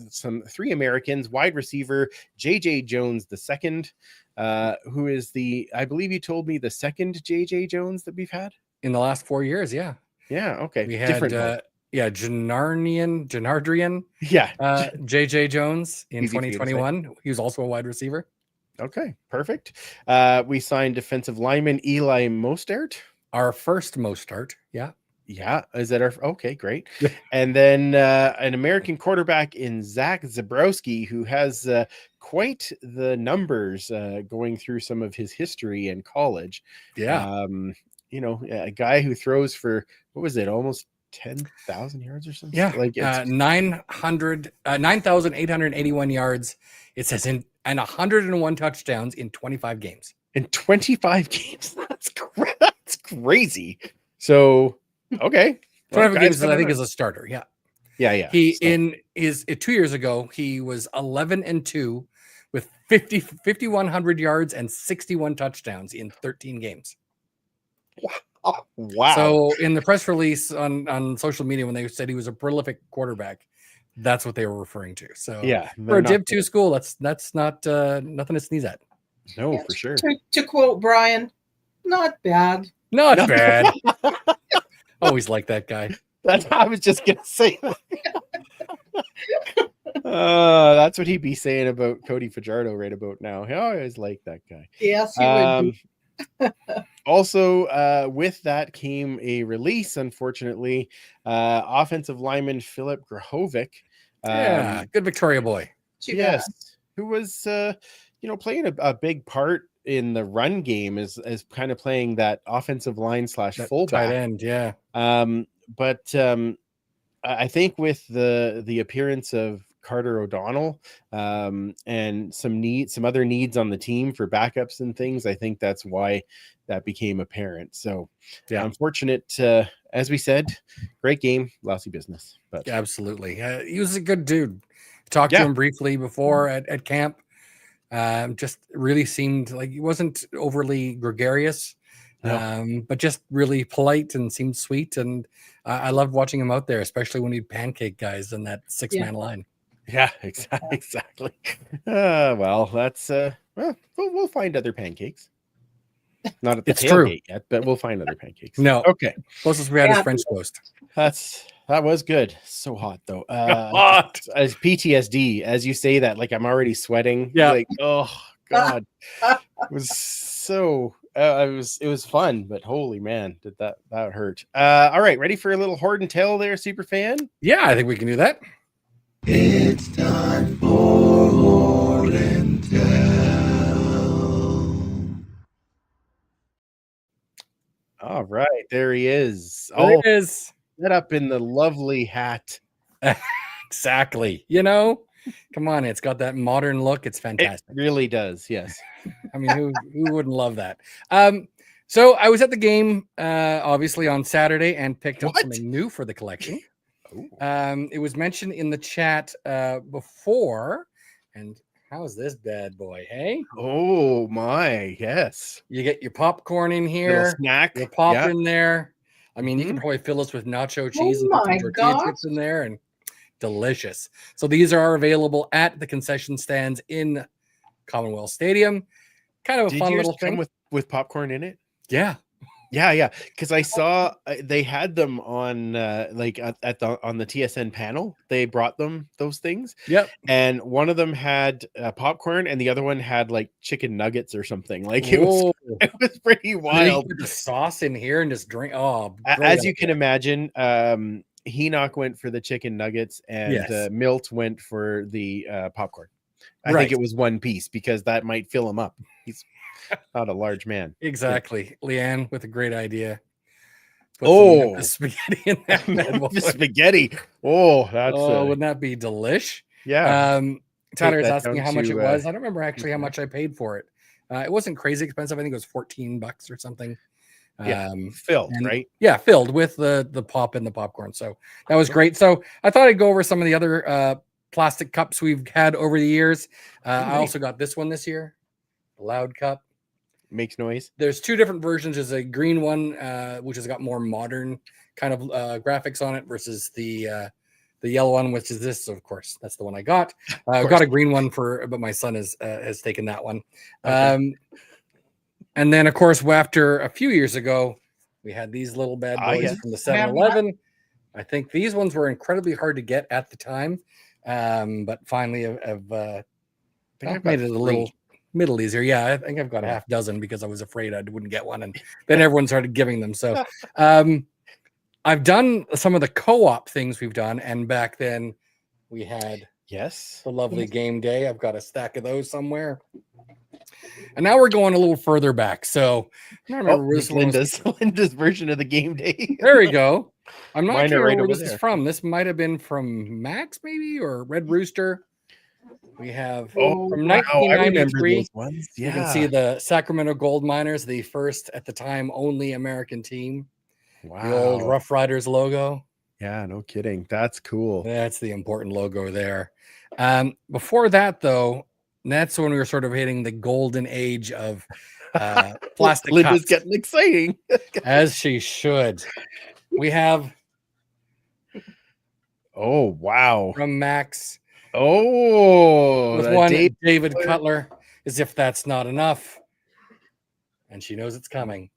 some 3 Americans. Wide receiver JJ Jones II, who is I believe you told me the second JJ Jones that we've had In the last 4 years, yeah. Yeah, okay. We had Janardrian, JJ Jones in 2021. He was also a wide receiver. Okay, perfect. We signed defensive lineman Eli Mostert. Our first Mostert, yeah. Yeah, is that okay, great. And then an American quarterback in Zach Zabrowski, who has quite the numbers going through some of his history in college. Yeah. A guy who throws for, what was it, almost 10,000 yards or something? Yeah, like 9,881 yards. It says and 101 touchdowns in 25 games. In 25 games? That's crazy. So, okay. 25 games, I think, is a starter. Yeah. Yeah. In 2 years ago, he was 11-2 with 5,100 yards and 61 touchdowns in 13 games. Wow. So in the press release on social media, when they said he was a prolific quarterback, that's what they were referring to. So yeah, for a Div 2 school, that's not nothing to sneeze at. No, for sure. To quote Brian, not bad. Not bad. Always like that guy. I was just gonna say that. That's what he'd be saying about Cody Fajardo right about now. I always like that guy. Yes, he would be. Also, with that came a release, unfortunately. Offensive lineman Philip Grahovic. Good Victoria boy. Yes, who was playing a big part in the run game as kind of playing that offensive line / fullback tight end. Yeah. But I think with the appearance of Carter O'Donnell and some other needs on the team for backups and things, I think that's why that became apparent. So yeah, unfortunate. As we said, great game, lousy business. But absolutely, he was a good dude. Talked to him briefly before at camp. Just really seemed like he wasn't overly gregarious, but just really polite and seemed sweet. And I loved watching him out there, especially when he'd pancake guys in that 6-man line. Yeah, exactly. Well, that's we'll find other pancakes. Not at the tailgate yet, but we'll find other pancakes. No, okay. Closest we had is French toast. That was good. So hot though. Hot. As PTSD, as you say that, like I'm already sweating. Yeah. Like, oh God, it was so. It was fun, but holy man, did that hurt. All right, ready for a little Horde and Tell there, super fan? Yeah, I think we can do that. It's time for Horde and Tell. All right, there he is. There he is. Set up in the lovely hat. Exactly. Come on, it's got that modern look. It's fantastic. It really does. Yes. I mean, who wouldn't love that? So I was at the game, obviously on Saturday, and picked up something new for the collection. It was mentioned in the chat before, and how's this bad boy? Hey. Oh my, yes. You get your popcorn in here. Little snack. Your pop in there. I mean, you can probably fill us with nacho cheese and put some tortilla chips in there, and delicious. So these are available at the concession stands in Commonwealth Stadium. Kind of a Did fun yours little come thing. with popcorn in it? Yeah. Yeah, because I saw they had them on like at the on the TSN panel. They brought them those things, Yep. and one of them had popcorn, and the other one had like chicken nuggets or something. Like Whoa. it was pretty And then you wild. put the sauce in here and just drink. Oh, As you can imagine, Henoch went for the chicken nuggets, and Yes. Milt went for the popcorn. I Right. think it was one piece because that might fill him up. He's not a large man. Exactly. Leanne with a great idea. Put Oh. some Memphis spaghetti in that bad boy. The spaghetti. Oh, that's wouldn't that be delish? yeah. Tyler is that asking down how much to, it was. I don't remember actually how mhm. much I paid for it. It wasn't crazy expensive. I think it was $14 or something. Yeah, filled, and- right? Yeah, filled with the pop and the popcorn. So that was great. So I thought I'd go over some of the other plastic cups we've had over the years. I Nice. also got this one this year, the Loud Cup. Makes noise. There's two different versions. There's a green one, which has got more modern kind of graphics on it, versus the yellow one, which is this. Of course, that's the one I got. I've got a green one but my son has taken that one. Okay. And then, of course, after a few years ago, we had these little bad boys yes. from the 7-Eleven. I think these ones were incredibly hard to get at the time, but finally have made it a little easier. Yeah, I think I've got a half dozen because I was afraid I wouldn't get one, and then everyone started giving them. So I've done some of the co-op things we've done, and back then we had Yes. the lovely game day. I've got a stack of those somewhere. And now we're going a little further back. So I remember this one was- Linda's version of the game day. There we go. I'm not Mine are sure right where over this is there. from. This might have been from Max, maybe, or Red Rooster. We have Oh, from wow, I remember 1993. those ones. You Yeah. can see the Sacramento Gold Miners, the first at the time only American team. Wow. The old Rough Riders logo. Yeah, no kidding. That's cool. That's the important logo there. Before that, though, that's when we were sort of hitting the golden age of plastic Linda's cups, getting exciting. as she should. We have Oh, wow. from Max Oh, with that one Dave- David Cutler, as if that's not enough. And she knows it's coming.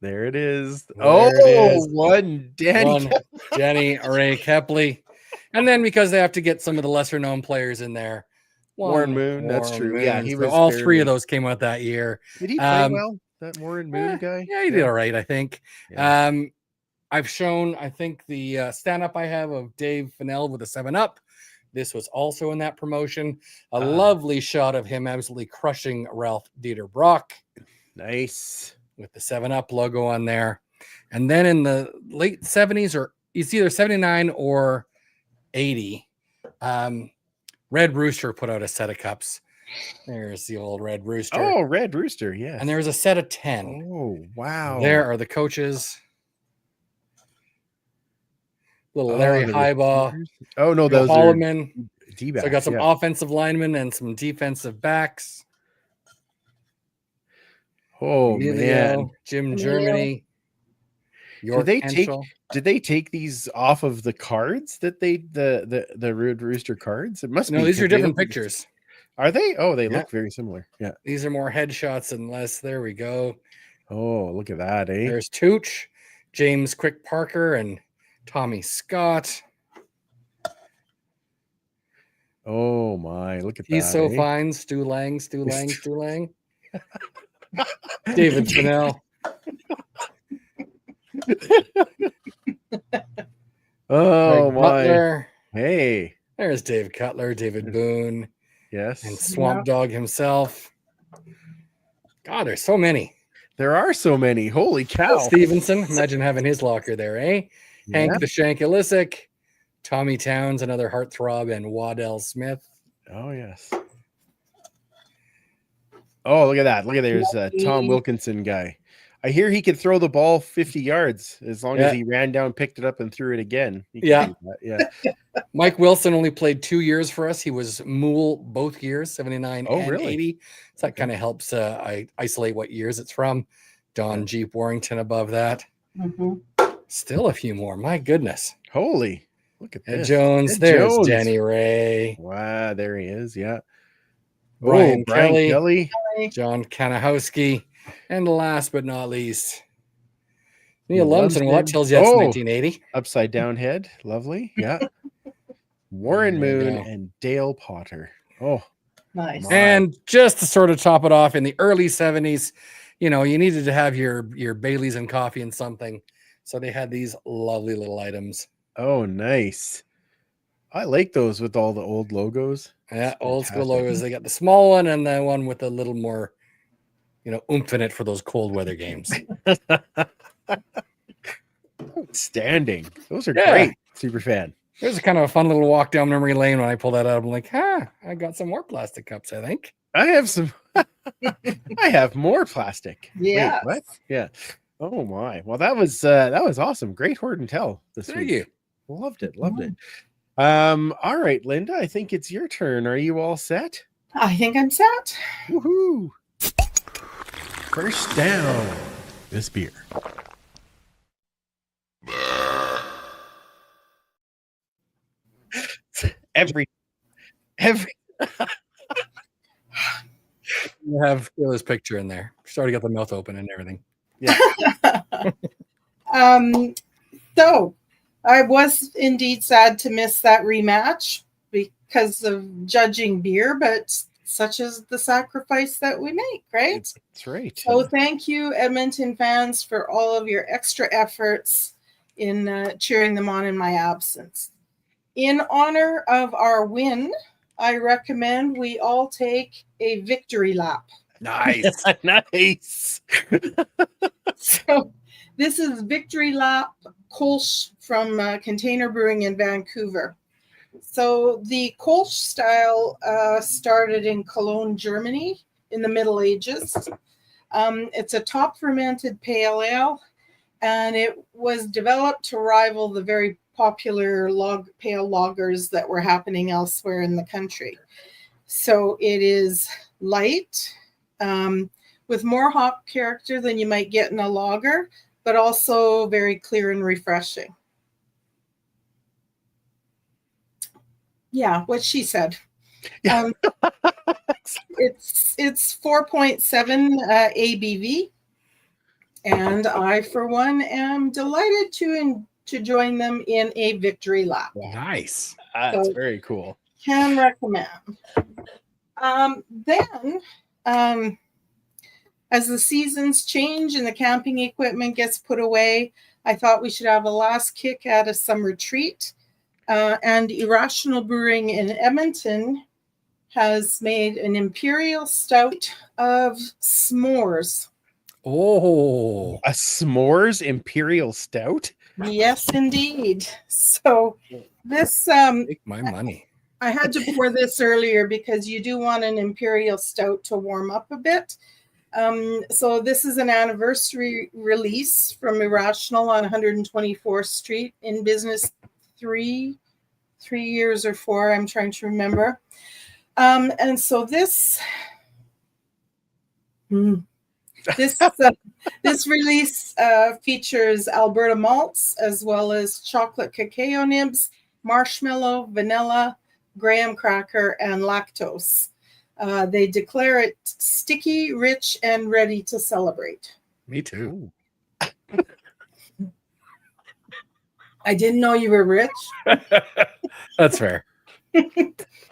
There it is. There Oh, it is. one Danny. One Jenny Ray Kepley. And then because they have to get some of the lesser known players in there. Warren one Moon, that's Warren true. Yeah, Moon. he So was all three fairly- of those came out that year. Did he play Um, well? That Warren Moon guy? Yeah, he did all right, I think. Yeah. I've shown, I think, the stand-up I have of Dave Fennell with a 7-Up. This was also in that promotion. A lovely shot of him absolutely crushing Ralph Dieter Brock Nice. with the 7-Up logo on there. And then in the late 70s, or it's either 79 or 80, Red Rooster put out a set of cups. There's the old Red Rooster. Oh, Red Rooster, yes. And there was a set of 10. Oh, wow. There are the coaches. Little Oh, Larry the Highbaugh, receivers? Oh, no, Joe those are Holloman. D-backs. So I got some yeah. offensive linemen and some defensive backs. Oh, Emilio, man. Jim Emilio. Germany. York they take- Henschel. Did they take these off of the cards that the Red Rooster cards? It must be. No, these are 'cause they different look- pictures. Are they? Oh, they Yeah. look very similar. Yeah. These are more headshots and less. There we go. Oh, look at that, eh? There's Tooch, James Quick Parker, and Tommy Scott. Oh my, look at He's that. so eh? fine. Stu Lang. David Fennell. Oh Greg my. Butler. Hey. There's Dave Cutler, David Boone, and Yes. Swamp Dog himself. God, there's so many. There are so many. Holy cow. Stevenson, imagine having his locker there, eh? Yeah. Hank the Shank Ilisic, Tommy Towns, another heartthrob, and Waddell Smith. Oh yes. Oh, look at that. Look at there's Tom Wilkinson guy. I hear he could throw the ball 50 yards as long as Yeah. he ran down, picked it up, and threw it again. He could Yeah. do that, yeah. Mike Wilson only played 2 years for us. He was Mool both years, 79 Oh, and really? 80. So that Okay. kind of helps I isolate what years it's from. Don Jeep Warrington above that. Mhm. Still a few more. My goodness. Holy. Look at Ed this. Jones. Ed There's Jones. Danny Ray. Wow, there he is. Yeah. Brian Brian Kelly. Kelly. John Kanahowski. And last but not least, Neil Loves Lumsden. Well, that him. tells you that's Oh, 1980. upside down head. Lovely. Yeah. Warren There you Moon go. and Dale Potter. Oh, Nice. my. And just to sort of top it off, in the early 70s, you needed to have your Baileys and coffee and something. So they had these lovely little items. Oh, nice. I like those with all the old logos. Yeah, It's old school fantastic. logos. They got the small one and the one with a little more, oomph in it for those cold weather games. Outstanding. Those are Yeah. great. Super fan. It was kind of a fun little walk down memory lane when I pulled that out. I'm like, I got some more plastic cups, I think. I have some. I have more plastic. Yes. Wait, what? Yeah. Oh my. Well, that was awesome. Great Hoard and Tell this Thank week. you. Loved it. All right, Linda, I think it's your turn. Are you all set? I think I'm set. Woohoo! First down. This beer. Every You have Kayla's picture in there. She's already got the mouth open and everything. So I was indeed sad to miss that rematch because of judging beer, but such is the sacrifice that we make, right? That's right. So thank you, Edmonton fans, for all of your extra efforts in cheering them on in my absence. In honor of our win, I recommend we all take a victory lap. Nice. Nice. So this is Victory Lap Kolsch from Container Brewing in Vancouver. So the Kolsch style started in Cologne, Germany in the Middle Ages. It's a top fermented pale ale, and it was developed to rival the very popular pale lagers that were happening elsewhere in the country. So it is light, with more hop character than you might get in a lager, but also very clear and refreshing. Yeah, what she said. Yeah. It's 4.7 ABV, and I, for one, am delighted to join them in a victory lap. Nice. That's very cool. Can recommend. Then, as the seasons change and the camping equipment gets put away, I thought we should have a last kick at a summer treat. And Irrational Brewing in Edmonton has made an imperial stout of s'mores. Oh, A s'mores imperial stout? Yes, indeed. So this, take my money. I had to pour this earlier because you do want an imperial stout to warm up a bit. So this is an anniversary release from Irrational on 124th Street in business 3 years or 4. I'm trying to remember. And so this release features Alberta malts as well as chocolate cacao nibs, marshmallow, vanilla, graham cracker, and lactose. They declare it sticky, rich, and ready to celebrate. Me too. I didn't know you were rich. That's fair.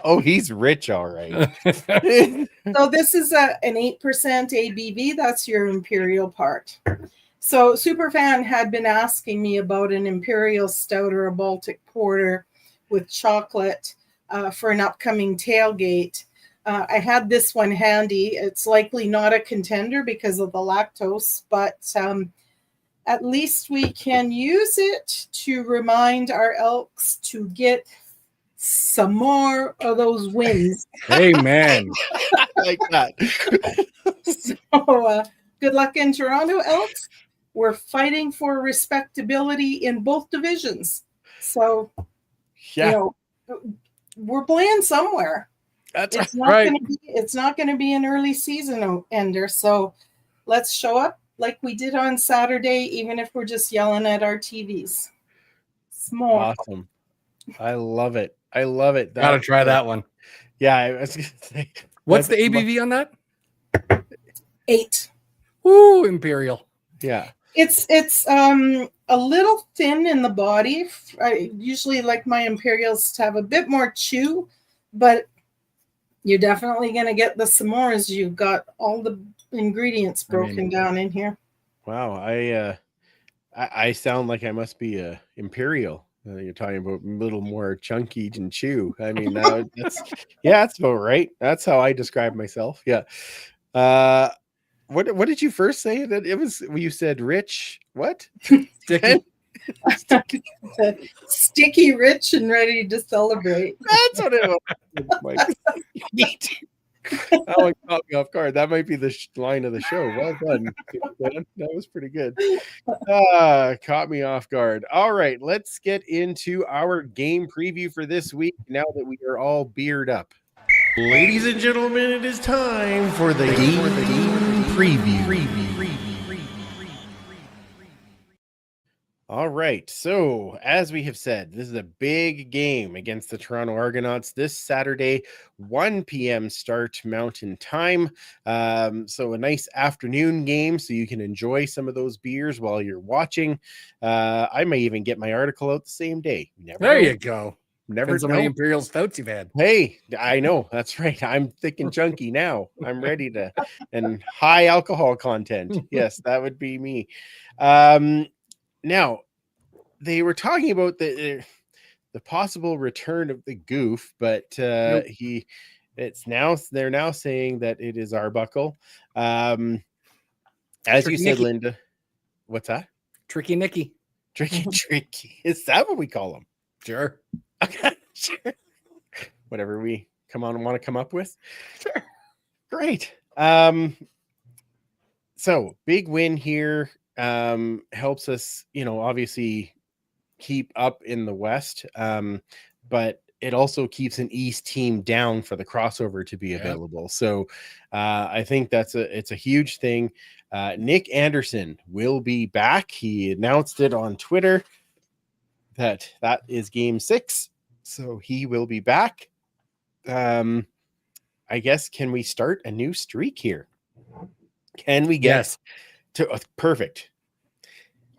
Oh, he's rich, all right. So this is an 8% ABV. That's your imperial part. So Superfan had been asking me about an imperial stout or a Baltic porter with chocolate for an upcoming tailgate. I had this one handy. It's likely not a contender because of the lactose, but at least we can use it to remind our Elks to get some more of those wins. Amen. Like that. So good luck in Toronto, Elks. We're fighting for respectability in both divisions. So, Yeah, we're playing somewhere. that's It's right. not going to be an early season ender. So let's show up like we did on Saturday, even if we're just yelling at our TVs. Small. Awesome. I love it. I love it. Gotta try that one. Yeah, I was gonna say. What's the ABV on that? 8. Ooh, Imperial. Yeah. It's a little thin in the body. I usually like my Imperials to have a bit more chew, but you're definitely going to get the s'mores. You've got all the ingredients broken down in here. Wow, I sound like I must be a Imperial. You're talking about a little more chunky and chew. I mean, that's that's about right. That's how I describe myself. Yeah. What did you first say that it was? You said rich. What? Sticky. Sticky, rich, and ready to celebrate. That's what it was. That one caught me off guard. That might be the line of the show. Well done. That was pretty good. Caught me off guard. All right, let's get into our game preview for this week now that we are all beard up. Ladies and gentlemen, it is time for the game preview. All right. So, as we have said, this is a big game against the Toronto Argonauts this Saturday, 1 p.m. start Mountain Time. So, a nice afternoon game so you can enjoy some of those beers while you're watching. I may even get my article out the same day. You go. Never Depends how many Imperial stouts you've had. Hey, I know. That's right. I'm thick and chunky now. I'm ready to, and high alcohol content. Yes, that would be me. Now, they were talking about the possible return of the Goof, but they're now saying that it is Arbuckle. As Tricky you said, Nicky. Linda, what's that? Tricky Nicky. Tricky. Is that what we call them? Sure. Okay, sure. Whatever we want to come up with. Sure. Great. So big win here. Helps us, obviously keep up in the West. But it also keeps an East team down for the crossover to be available. So I think it's a huge thing. Nick Anderson will be back. He announced it on Twitter that is game 6. So he will be back. I guess, can we start a new streak here? Can we get to perfect?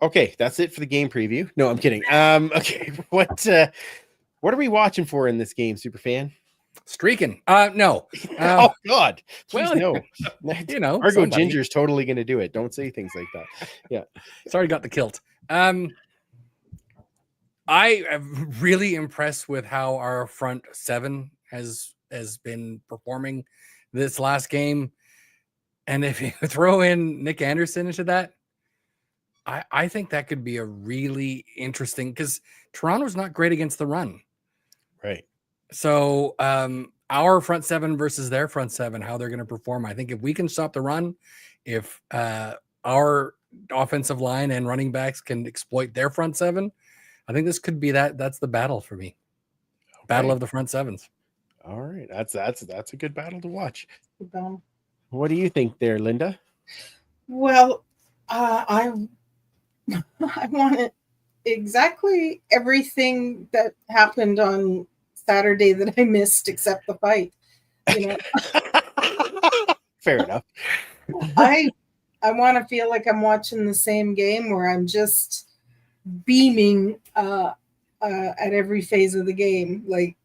Okay, that's it for the game preview. No, I'm kidding. Okay, what are we watching for in this game, Superfan? Streaking. No. Oh God. Please well, no. Argo Ginger's totally gonna do it. Don't say things like that. Yeah. Sorry, got the kilt. I am really impressed with how our front 7 has been performing this last game. And if you throw in Nick Anderson into that, I think that could be a really interesting, because Toronto's not great against the run. Right. So our front 7 versus their front 7, how they're going to perform. I think if we can stop the run, if our offensive line and running backs can exploit their front 7, I think this could be that's the battle for me. Okay. Battle of the front 7s. All right. That's a good battle to watch. What do you think there, Linda? Well, I wanted exactly everything that happened on Saturday that I missed except the fight. Fair enough. I want to feel like I'm watching the same game where I'm just beaming at every phase of the game. Like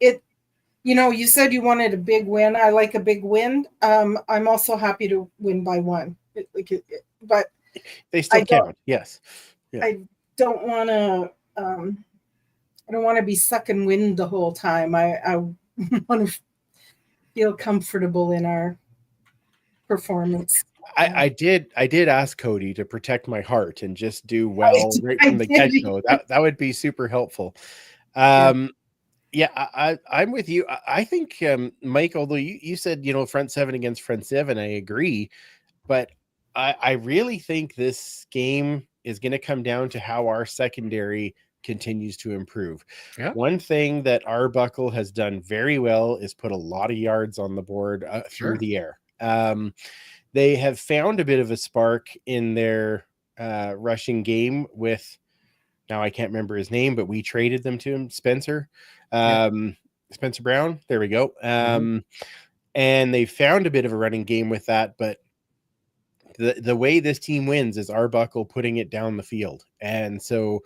it, you said you wanted a big win. I like a big win. I'm also happy to win by 1. But they still count. Yes. Yeah. I don't want to be sucking wind the whole time. I want to feel comfortable in our performance. I did ask Cody to protect my heart and just do well right from the get-go. That would be super helpful. I'm with you. I think Mike, although you said front 7 against front 7, I agree, but I really think this game is going to come down to how our secondary continues to improve. Yeah. One thing that Arbuckle has done very well is put a lot of yards on the board through the air. They have found a bit of a spark in their rushing game with now I can't remember his name, but we traded them to him, Spencer Brown. There we go. And they found a bit of a running game with that, but the way this team wins is Arbuckle putting it down the field. And so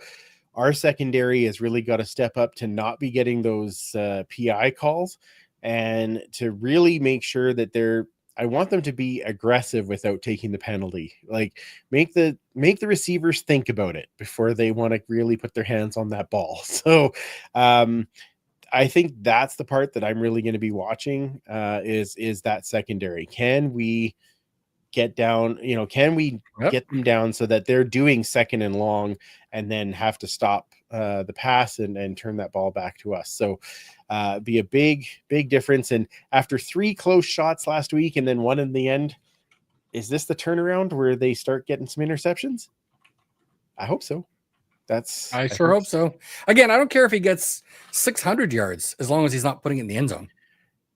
our secondary has really got to step up to not be getting those PI calls and to really make sure that I want them to be aggressive without taking the penalty. Like make the receivers think about it before they want to really put their hands on that ball. So I think that's the part that I'm really going to be watching is that secondary. Can we get down, can we get them down so that they're doing second and long and then have to stop the pass and turn that ball back to us. So be a big difference. And after 3 close shots last week and then one in the end, is this the turnaround where they start getting some interceptions? I hope so. I sure hope so. Again, I don't care if he gets 600 yards as long as he's not putting it in the end zone.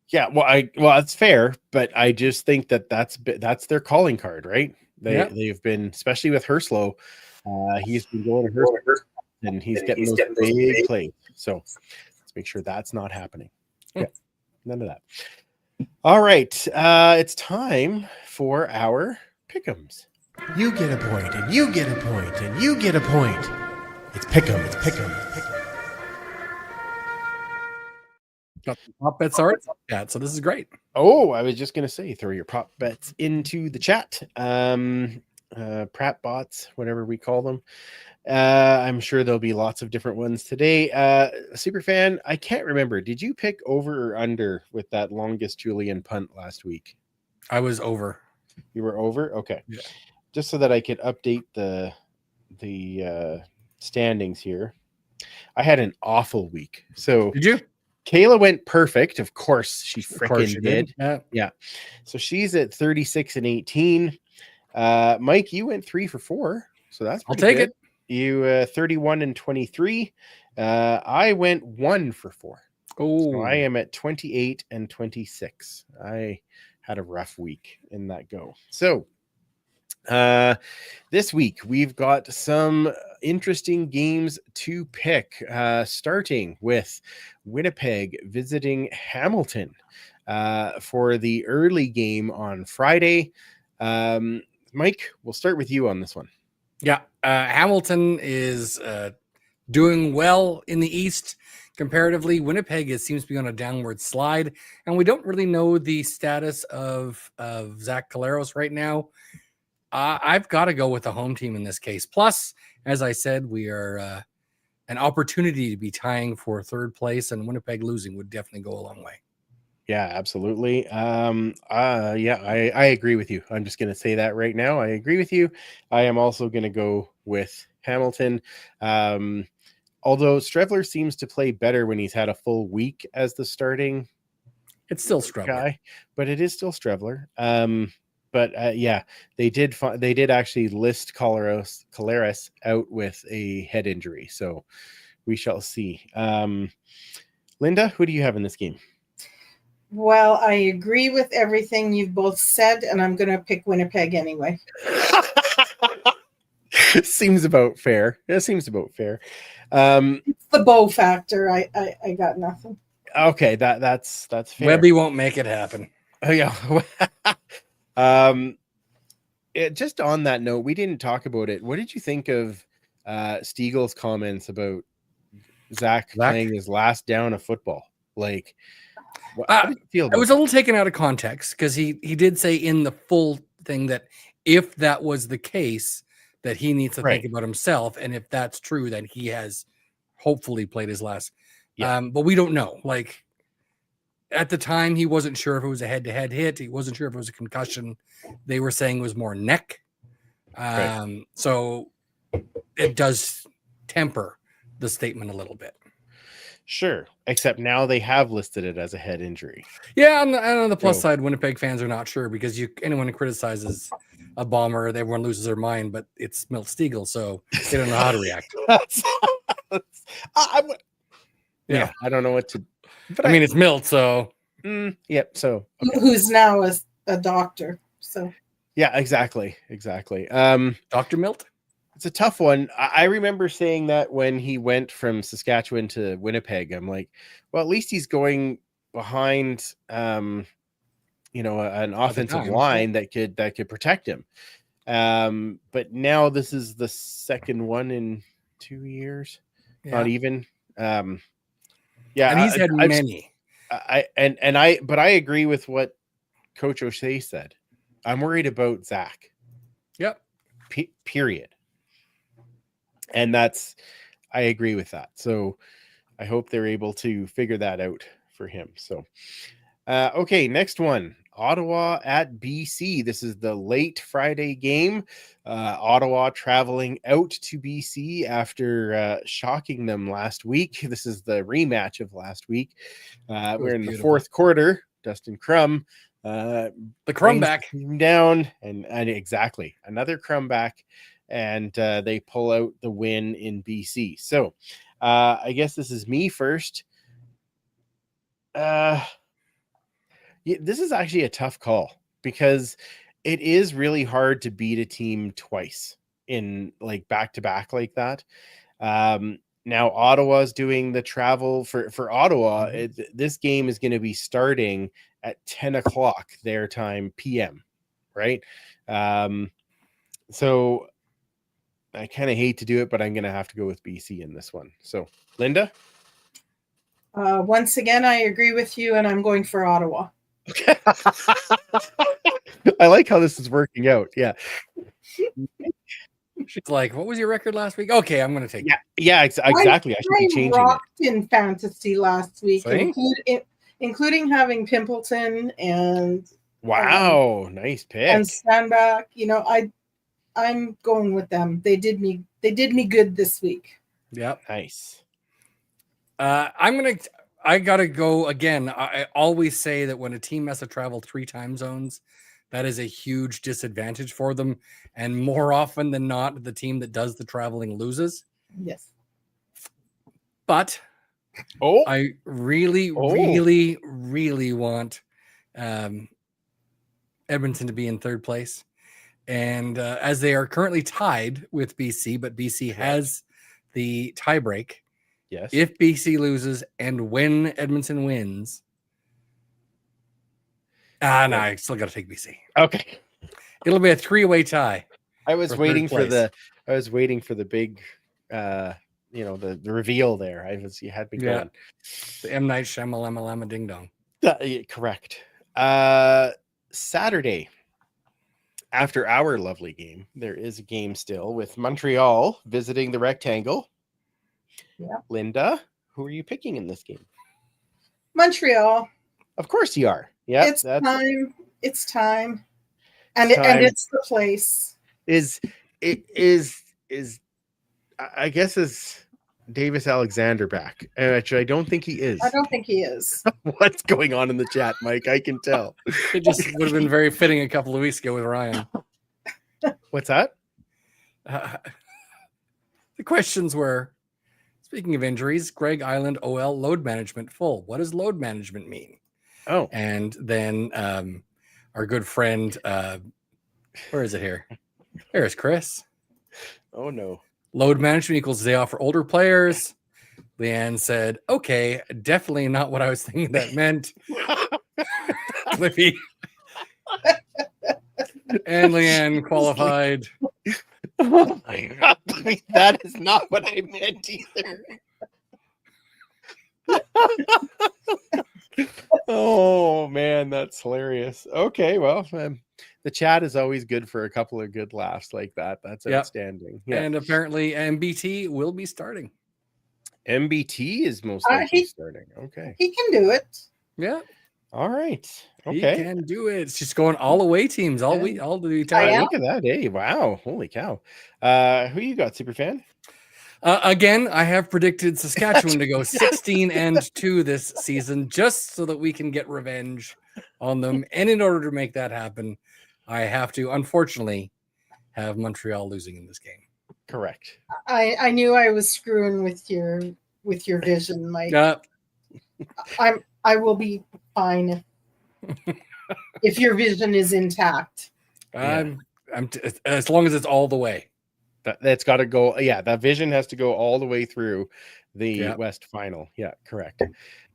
Yeah, well, that's fair, but I just think that's their calling card, right? They've been, especially with Herslow, he's been going to Herslow, and he's getting those big plays. So let's make sure that's not happening. Yeah, none of that. All right, it's time for our pick'ems. You get a point, and you get a point, and you get a point. It's pick'em. It's pick'em. Got the prop bets already. Yeah, so this is great. Oh, I was just gonna say, throw your prop bets into the chat. Prop bots, whatever we call them. I'm sure there'll be lots of different ones today. Superfan, I can't remember. Did you pick over or under with that longest Julian punt last week? I was over. You were over? Okay. Yeah. Just so that I could update the standings here. I had an awful week. So did you? Kayla went perfect. Of course, she freaking did. Yeah. So she's at 36 and 18. Mike, you went 3 for 4. So that's I'll take good. it. You 31 and 23. I went 1 for 4. Oh, so I am at 28 and 26. I had a rough week in that go. So this week we've got some interesting games to pick, starting with Winnipeg visiting Hamilton for the early game on Friday. Mike, we'll start with you on this one. Yeah, Hamilton is doing well in the East comparatively. Winnipeg seems to be on a downward slide, and we don't really know the status of Zach Caleros right now. I've got to go with the home team in this case. Plus, as I said, we are an opportunity to be tying for third place, and Winnipeg losing would definitely go a long way. Yeah, absolutely. I agree with you. I'm just going to say that right now. I agree with you. I am also going to go with Hamilton. Although Strevler seems to play better when he's had a full week as the starting It's still Strevler guy, but it is still Strevler. They did actually list Caleros out with a head injury, so we shall see. Linda, who do you have in this game? Well, I agree with everything you've both said, and I'm going to pick Winnipeg anyway. Seems about fair. It seems about fair. It's the bow factor. I got nothing. Okay, that's fair. Webby won't make it happen. Oh yeah. Just on that note, we didn't talk about it. What did you think of Stiegel's comments about Zach playing his last down of football? Like, how did you feel about I was a little taken out of context because he did say in the full thing that if that was the case, that he needs to think about himself, and if that's true, then he has hopefully played his last. Yeah. But we don't know. Like at the time, he wasn't sure if it was a head-to-head hit. He wasn't sure if it was a concussion. They were saying it was more neck. So it does temper the statement a little bit. Sure, except now they have listed it as a head injury. Yeah, and on the plus side, Winnipeg fans are not sure because anyone who criticizes a bomber, everyone loses their mind, but it's Milt Stiegel, so they don't know how to react. I don't know what to. But I mean, it's Milt, so. Yep. So who's now a doctor? So. Yeah, exactly. Dr. Milt. It's a tough one. I remember saying that when he went from Saskatchewan to Winnipeg. I'm like, well, at least he's going behind, an offensive times, line that could protect him. But now this is the second one in 2 years, not even. And he's had many. But I agree with what Coach O'Shea said. I'm worried about Zach. Yep. Period. And I agree with that. So I hope they're able to figure that out for him. So, okay, next one. Ottawa at BC. This is the late Friday game. Ottawa traveling out to BC after shocking them last week. This is the rematch of last week. We're in the fourth quarter. Dustin Crum, the Crum back down, and exactly another Crum back, and they pull out the win in BC. So I guess this is me first. This is actually a tough call because it is really hard to beat a team twice in like back-to-back like that. Now Ottawa's doing the travel for Ottawa. This game is going to be starting at 10 o'clock their time PM, right? So I kind of hate to do it, but I'm going to have to go with BC in this one. So Linda? Once again, I agree with you, and I'm going for Ottawa. Okay. I like how this is working out. Yeah. She's like, what was your record last week? Okay, I'm going to take it. Yeah, exactly. I should be changing rocked in fantasy last week, See? including having Pimpleton and wow, nice pick. And Standback. I'm going with them. They did me good this week. Yep. Nice. I gotta go again. I always say that when a team has to travel 3 time zones, that is a huge disadvantage for them. And more often than not, the team that does the traveling loses. Yes. But I really want Edmonton to be in third place. And as they are currently tied with BC, but BC has the tiebreak. Yes. If BC loses and when Edmonton wins, no, I still got to take BC. Okay. It'll be a 3-way tie. I was waiting for the big, the reveal there. You had me going. The M. Night Shyamalan ding dong. Correct. Saturday, after our lovely game, there is a game still with Montreal visiting the Rectangle. Yeah. Linda, who are you picking in this game? Montreal. Of course you are. Yeah. Time. It's time. And it's the place. Is I guess is Davis Alexander back? Actually, I don't think he is. I don't think he is. What's going on in the chat, Mike? I can tell. It just would have been very fitting a couple of weeks ago with Ryan. What's that? The questions were, speaking of injuries, Greg Island OL load management full. What does load management mean? Oh. And then our good friend, where is it here? There's Chris. Oh, no. Load management equals day off for older players. Leanne said, okay, definitely not what I was thinking that meant. Cliffy. And Leanne qualified. Oh my God. That is not what I meant either. Oh man, that's hilarious. Okay, well, the chat is always good for a couple of good laughs like that. That's outstanding. Yeah. And apparently MBT will be starting. MBT is most likely starting. Okay. He can do it. Yeah. All right. Okay. He can do it. It's just going all away teams all the time. Look at that. Hey, wow. Holy cow. Who you got, Superfan? Again, I have predicted Saskatchewan to go 16-2 this season, just so that we can get revenge on them. And in order to make that happen, I have to, unfortunately, have Montreal losing in this game. Correct. I knew I was screwing with your vision, Mike. I will be fine if your vision is intact. As long as it's all the way. That's got to go. Yeah, that vision has to go all the way through the Yeah. West final. Yeah, correct.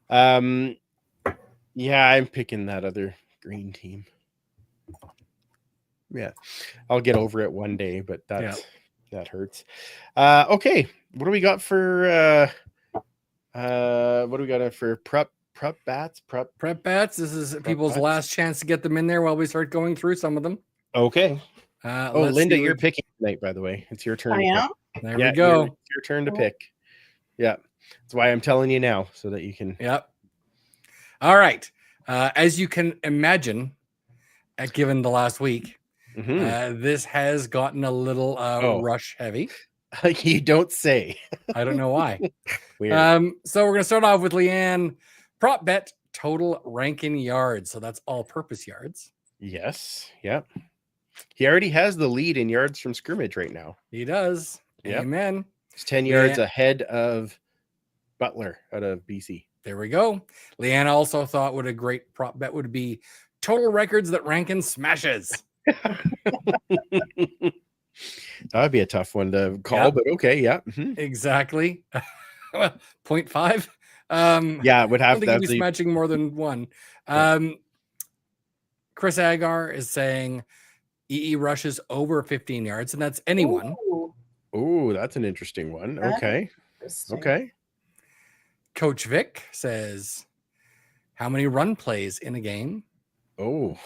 Yeah, I'm picking that other green team. Yeah, I'll get over it one day, but that hurts. Okay, what do we got for prep bats? Prep bats. This is people's bats? last chance to get them in there while we start going through some of them. Okay. Let's Linda, see you're picking tonight, by the way. It's your turn. I am. There we go. It's your turn to pick. Yeah, that's why I'm telling you now, so that you can. Yep. All right. As you can imagine, given the last week, this has gotten a little rush heavy. You don't say. I don't know why. Weird. So we're going to start off with Leanne. Prop bet total ranking yards. So that's all-purpose yards. Yes. Yep. He already has the lead in yards from scrimmage right now. He does. Yep. Amen. He's 10 yards ahead of Butler out of BC. There we go. Leanne also thought what a great prop bet would be total records that Rankin smashes. That would be a tough one to call, but okay. Yeah. Exactly. 0.5. Yeah, it would have to be matching more than one. Chris Agar is saying EE rushes over 15 yards, and that's anyone. Oh, that's an interesting one. Okay. Okay. Coach Vic says, how many run plays in a game? Oh,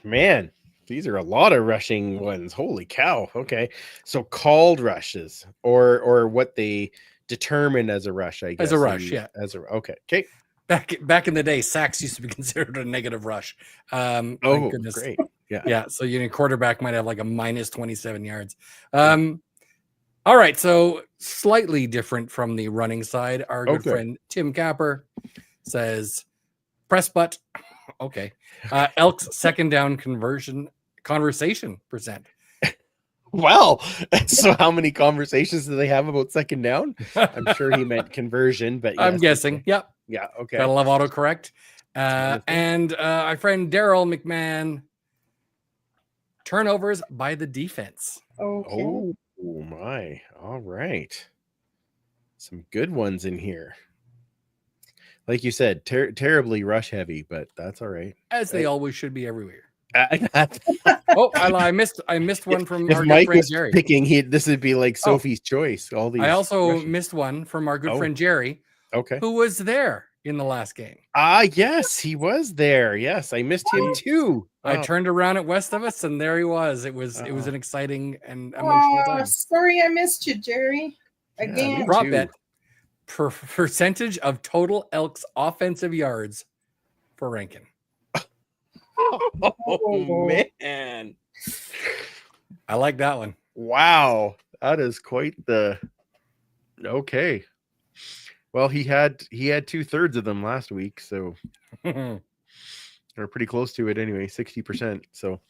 man. These are a lot of rushing ones. Holy cow. Okay. So called rushes or what they determine as a rush, I guess. As a rush, yeah. Okay. Okay. Back in the day, sacks used to be considered a negative rush. Thank goodness. Great. Yeah. Yeah. So quarterback might have like a minus 27 yards. All right. So slightly different from the running side. Our good friend Tim Capper says press butt. Okay. Elks second down conversation percent. Well, so how many conversations do they have about second down? I'm sure he meant conversion, but I'm guessing. Okay. Yep. Yeah. Okay. Gotta love autocorrect. And our friend Daryl McMahon, turnovers by the defense. Okay. Oh my. All right. Some good ones in here. Like you said, terribly rush heavy, but that's all right. As they always should be everywhere. Oh, I missed one from if our Mike good friend was Jerry. Picking, this would be like Sophie's choice. All these. I also missed one from our good friend Jerry. Okay. Who was there in the last game? Yes, he was there. Yes, I missed him too. I turned around at west of us, and there he was. It was an exciting and emotional time. Sorry, I missed you, Jerry. Again, prop bet percentage of total Elks offensive yards for Rankin. Oh man, I like that one. Wow, that is quite the. Okay. Well, he had 2/3 of them last week, so they're pretty close to it anyway, 60%. So,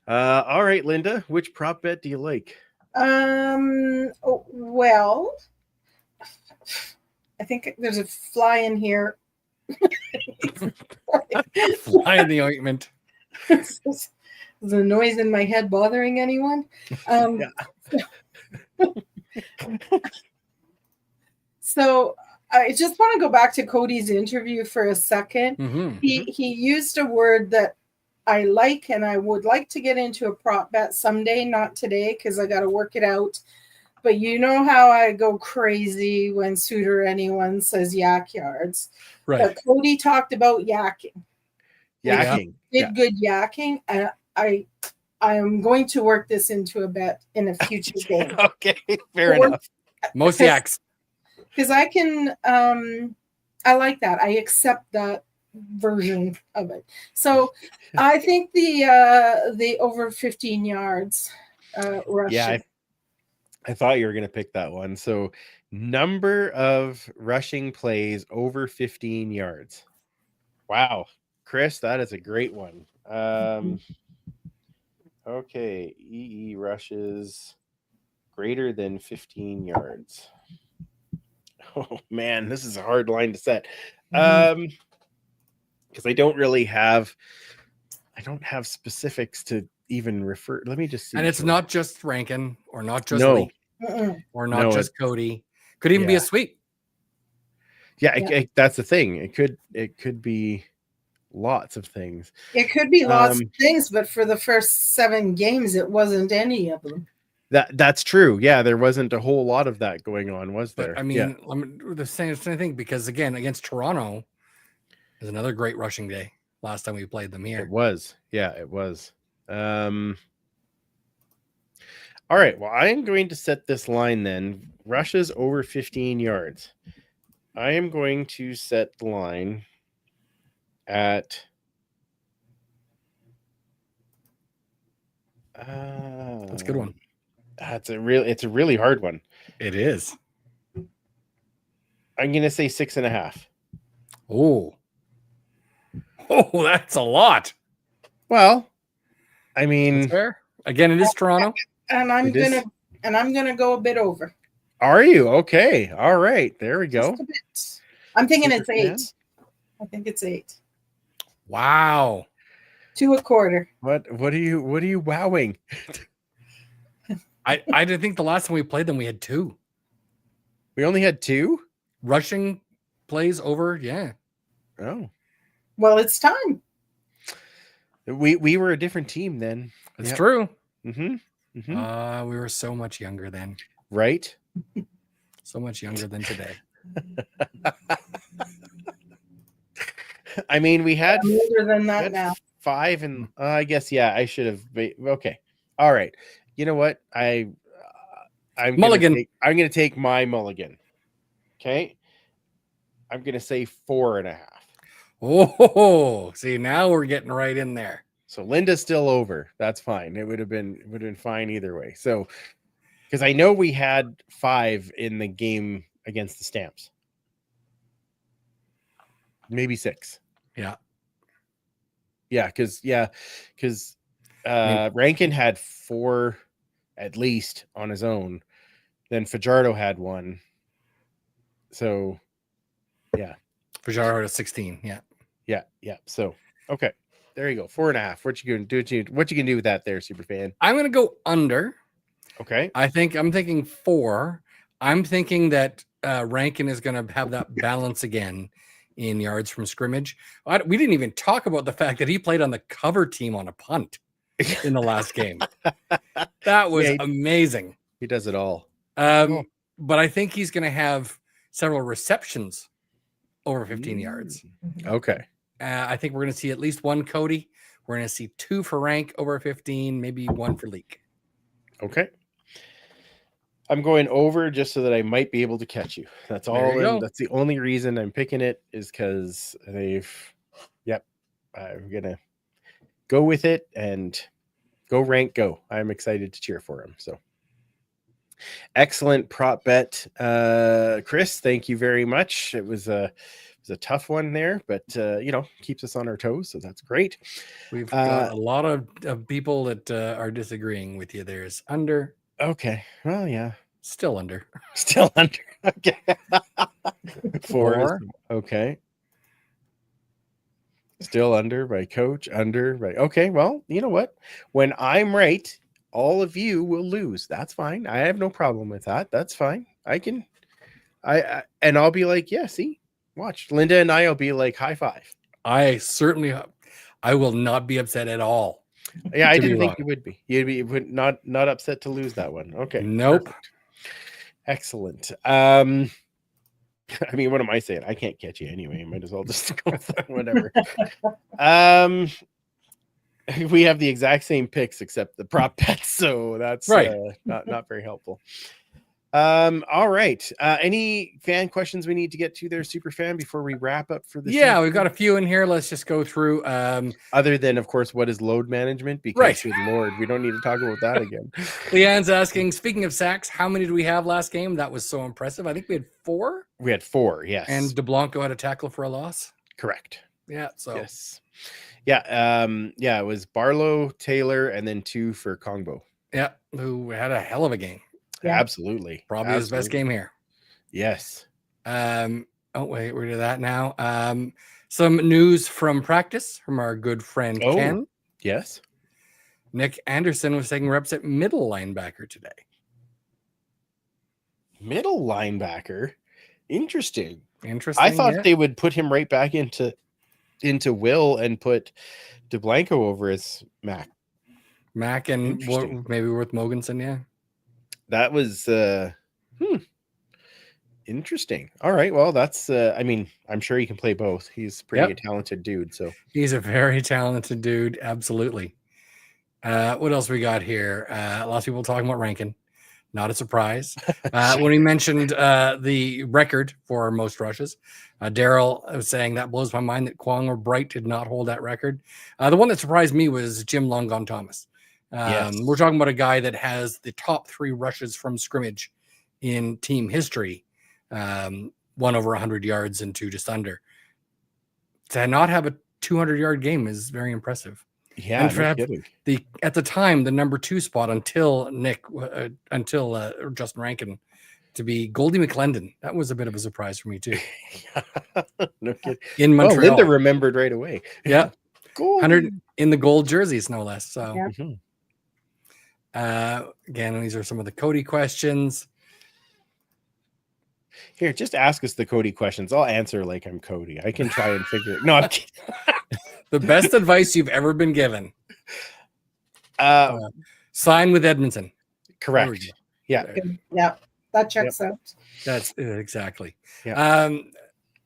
all right, Linda, which prop bet do you like? Well, I think there's a fly in here. Fly in the ointment. Is the noise in my head bothering anyone? So I just want to go back to Cody's interview for a second. He used a word that I like, and I would like to get into a prop bet someday, not today, because I got to work it out. But you know how I go crazy when Suter anyone says yak yards. Right. But Cody talked about yakking. Yakking. Did good yakking. And I am going to work this into a bet in a future game. Okay, fair enough. Most yaks. Because I can, I like that. I accept that version of it. So I think the over 15 yards rush. Yeah, I thought you were going to pick that one. So number of rushing plays over 15 yards. Wow. Chris, that is a great one. Okay. EE rushes greater than 15 yards. Oh man, this is a hard line to set. Because I don't have specifics to even refer. Let me just see. And it's here. not just Rankin or not just No. Lee Mm-mm. or not No, just Cody. Could even be yeah. a sweep. Yeah, Yeah. that's the thing. It could be lots of things. It could be lots of Um, things, but for the first 7 games, it wasn't any of them. That's true. Yeah, there wasn't a whole lot of that going on, was there? But I mean, the same thing, because again, against Toronto is another great rushing day. Last time we played them yeah, here. it was. Yeah, it was. All right. Well, I am going to set this line then. Rushes over 15 yards. I am going to set the line at That's a good one. it's a really hard one. It is. I'm gonna say 6.5. Oh, that's a lot. Well, I mean, That's fair. Again, it is Toronto. And I'm It is. gonna go a bit over. Are you okay? All right, there we go. Just a bit. I'm thinking it's Superfan? 8. I think it's 8. Wow. 2 1/4. What are you wowing? I didn't think the last time we played them we had 2 We only had 2. rushing plays over. Yeah. Oh, Well, it's time. we were a different team then. It's Yep. true. Mm-hmm. We were so much younger then. Right. So much younger than today. I mean, we had I'm older than we that had now. 5, and I guess I should have. Okay. All right. You know what? I'm Mulligan. I'm gonna take my mulligan. Okay. I'm gonna say 4.5. Oh, see, now we're getting right in there. So Linda's still over. That's fine. It would have been fine either way. So because I know we had 5 in the game against the Stamps. Maybe 6. Yeah. Yeah, because Rankin had 4 at least on his own. Then Fajardo had 1. So Fajardo at 16. Yeah. yeah. So okay, there you go. 4.5. What you gonna do? What you can do with that there, Superfan? I'm gonna go under. Okay. I'm thinking 4. I'm thinking that Rankin is going to have that balance again in yards from scrimmage. We didn't even talk about the fact that he played on the cover team on a punt in the last game. That was amazing. He does it all. But I think he's going to have several receptions over 15 yards. Okay. I think we're going to see at least 1 Cody. We're going to see 2 for Rank over 15, maybe 1 for Leak. Okay. I'm going over just so that I might be able to catch you. That's There you all. go. That's the only reason I'm picking it, is because I'm gonna go with it and go Rank go. I'm excited to cheer for him. So excellent prop bet, Chris. Thank you very much. It was a tough one there, but keeps us on our toes, so that's great. We've got a lot of people that are disagreeing with you. There's under. Okay. Well, yeah. Still under. Still under. Okay. 4. 4. Okay. Still under by Coach. Under by. Okay. Well, you know what? When I'm right, all of you will lose. That's fine. I have no problem with that. That's fine. And I'll be like, yeah, see, watch. Linda and I will be like, high five. I will not be upset at all. Yeah, I didn't think you would be. You would not upset to lose that one. Okay. Nope. Perfect. Excellent. I mean, what am I saying? I can't catch you anyway. Might as well just go with that, whatever. We have the exact same picks except the prop bets, so that's right. Not very helpful. All right. Any fan questions we need to get to there, super fan, before we wrap up for this? Yeah, we've got a few in here. Let's just go through. Other than, of course, what is load management? Because good Lord, we don't need to talk about that again. Leanne's asking, speaking of sacks, how many did we have last game? That was so impressive. I think we had 4. We had 4, yes. And DeBlanco had a tackle for a loss. Correct. Yeah. So yes. Yeah. It was Barlow, Taylor, and then 2 for Kongbo. Yeah, who had a hell of a game. Yeah. Absolutely. Probably his best game here. Yes. Oh, wait, we're to that now. Some news from practice from our good friend Ken. Yes. Nick Anderson was taking reps at middle linebacker today. Middle linebacker. Interesting. Interesting. I thought yeah. they would put him right back into Will and put DeBlanco over as Mac. Mac and Interesting. maybe with Mogensen, yeah. That was interesting. All right. Well, that's I mean, I'm sure he can play both. He's pretty talented dude. So He's a very talented dude. Absolutely. What else we got here? Lots of people talking about Rankin. Not a surprise. When we mentioned the record for most rushes, Daryl was saying that blows my mind that Kwong or Bright did not hold that record. The one that surprised me was Jim Long Gone Thomas. Yes. We're talking about a guy that has the top 3 rushes from scrimmage in team history. 1 over 100 yards and 2 just under. To not have a 200-yard game is very impressive. Yeah, and at the time, the number 2 spot until Justin Rankin to be Goldie McClendon. That was a bit of a surprise for me too. No kidding. In Montreal, Linda remembered right away. Yeah, Gold. 100 in the gold jerseys, no less. So, Yeah. Again, these are some of the Cody questions. Here, just ask us the Cody questions. I'll answer like I'm Cody. I can try and figure it. No, I'm kidding. The best advice you've ever been given. Sign with Edmonton. Correct. Yeah. Yeah, that checks out. That's exactly. Yeah.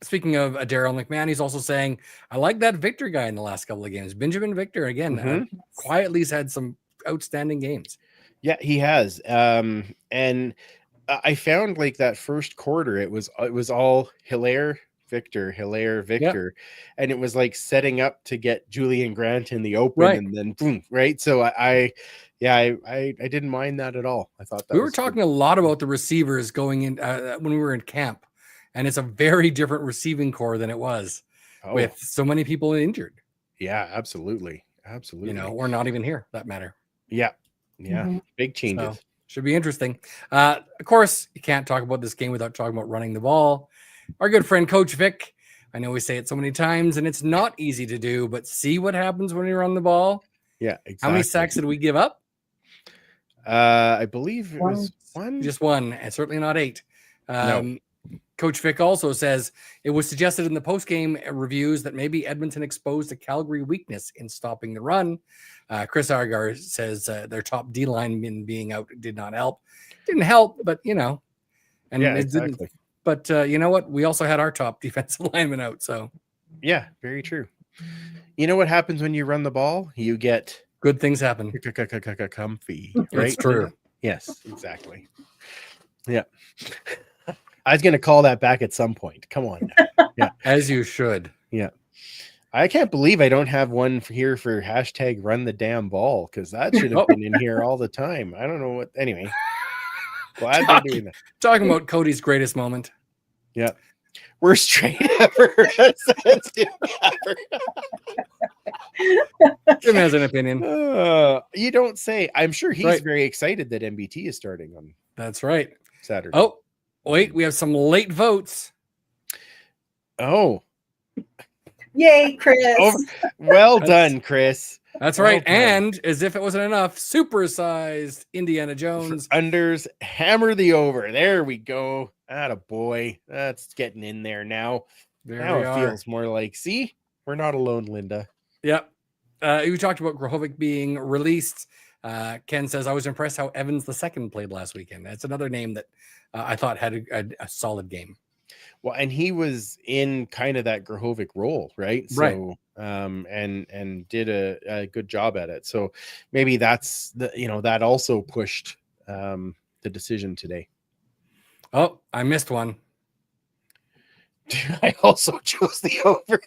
Speaking of Daryl McMahon, he's also saying, I like that Victor guy in the last couple of games. Benjamin Victor, again, quietly has had some outstanding games. Yeah, he has. And I found like that first quarter, it was all Hilaire Victor, and it was like setting up to get Julian Grant in the open, and then boom, right? So I didn't mind that at all. I thought that we were talking a lot about the receivers going in when we were in camp, and it's a very different receiving core than it was with so many people injured. Yeah, absolutely. You know, we're not even here. That matter. Yeah, big changes. So, should be interesting. Of course, you can't talk about this game without talking about running the ball. Our good friend Coach Vic, I know we say it so many times, and it's not easy to do, but see what happens when you run the ball. Yeah, exactly. How many sacks did we give up? I believe it was 1. Just 1, and certainly not 8. No. Coach Vic also says it was suggested in the post-game reviews that maybe Edmonton exposed a Calgary weakness in stopping the run. Chris Argos says their top D lineman being out did not help. Didn't help, but you know, and yeah, it exactly. didn't. But you know what? We also had our top defensive lineman out. So yeah, very true. You know what happens when you run the ball? You get good things happen. Comfy, right? It's true. Yes, exactly. Yeah. I was going to call that back at some point. Come on now. Yeah. As you should. Yeah. I can't believe I don't have one here for hashtag run the damn ball, because that should have been in here all the time. I don't know what. Anyway. Glad they're doing that. Talking about Cody's greatest moment. Yeah. Worst trade ever. Jim has an opinion. You don't say. I'm sure he's very excited that MBT is starting on. That's right. Saturday. Oh, wait. We have some late votes. Oh. Yay, Chris. Well done, Chris. That's right. And as if it wasn't enough, supersized Indiana Jones. For unders, hammer the over. There we go. Atta boy. That's getting in there now. Now it feels more like, see, we're not alone, Linda. Yep. You talked about Grahovic being released. Ken says, I was impressed how Evans II played last weekend. That's another name that I thought had a solid game. Well, and he was in kind of that Grahovic role, right? So, and did a good job at it. So maybe that's that also pushed the decision today. Oh, I missed one. I also chose the over.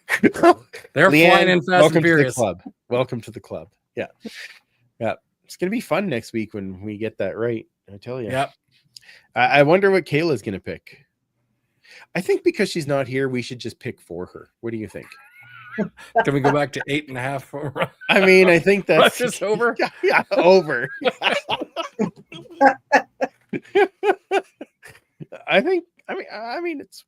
They're Leanne, flying in fast and furious. Welcome to the club. Yeah. Yeah. It's going to be fun next week when we get that right. I tell you. Yep. I wonder what Kayla's going to pick. I think because she's not here, we should just pick for her. What do you think? Can we go back to 8.5? I mean, I think that's just over. Yeah, over. I mean,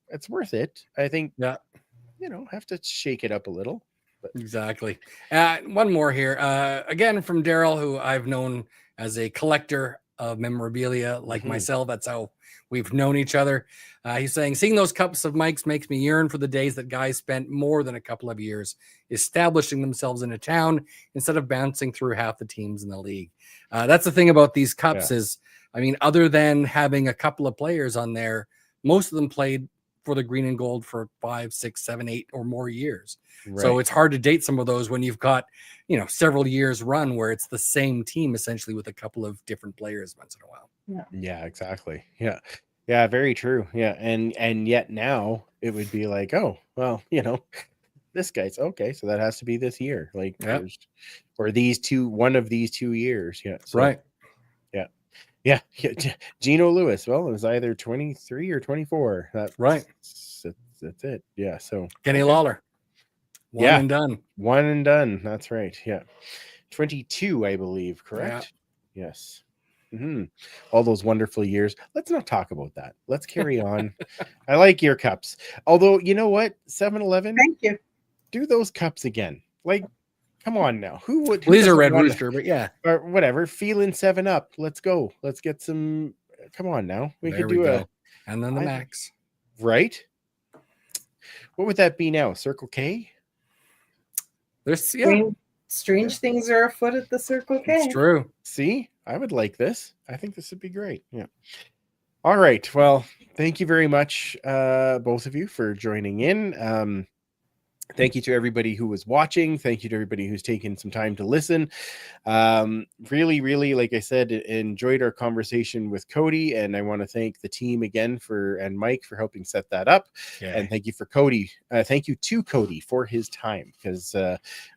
it's worth it. I think, have to shake it up a little, Exactly. One more here. Again, from Daryl, who I've known as a collector of memorabilia like myself. That's how we've known each other. He's saying, seeing those cups of Mike's makes me yearn for the days that guys spent more than a couple of years establishing themselves in a town instead of bouncing through half the teams in the league. That's the thing about these cups is, I mean, other than having a couple of players on there, most of them played for the green and gold for 5, 6, 7, 8 or more years. Right. So it's hard to date some of those when you've got, you know, several years run where it's the same team essentially with a couple of different players once in a while. Yeah, exactly. Yeah, very true. Yeah, and yet now it would be like, oh, well, you know, this guy's okay, so that has to be this year, like, or one of these 2 years. Yeah, so, right. Yeah. Geno Lewis. Well, it was either 23 or 24. That's it. Yeah. So Kenny Lawler. One and done. One and done. That's right. Yeah. 22, I believe. Correct. Yeah. Yes. All those wonderful years. Let's not talk about that. Let's carry on. I like your cups. Although, you know what? 7-Eleven. Thank you. Do those cups again. Like, come on now. Who these are Red Rooster, but yeah. Or whatever. Feeling 7-Up. Let's go. Let's get some. Come on now. We could do a. And then the Max. Right? What would that be now? Circle K? There's strange things are afoot at the Circle K. It's true. See? I would like this. I think this would be great. Yeah. All right. Well, thank you very much, both of you, for joining in. Thank you to everybody who was watching. Thank you to everybody who's taken some time to listen. Really, really, like I said, enjoyed our conversation with Cody, and I want to thank the team again and Mike for helping set that up. Yeah. And thank you for Cody. Thank you to Cody for his time, because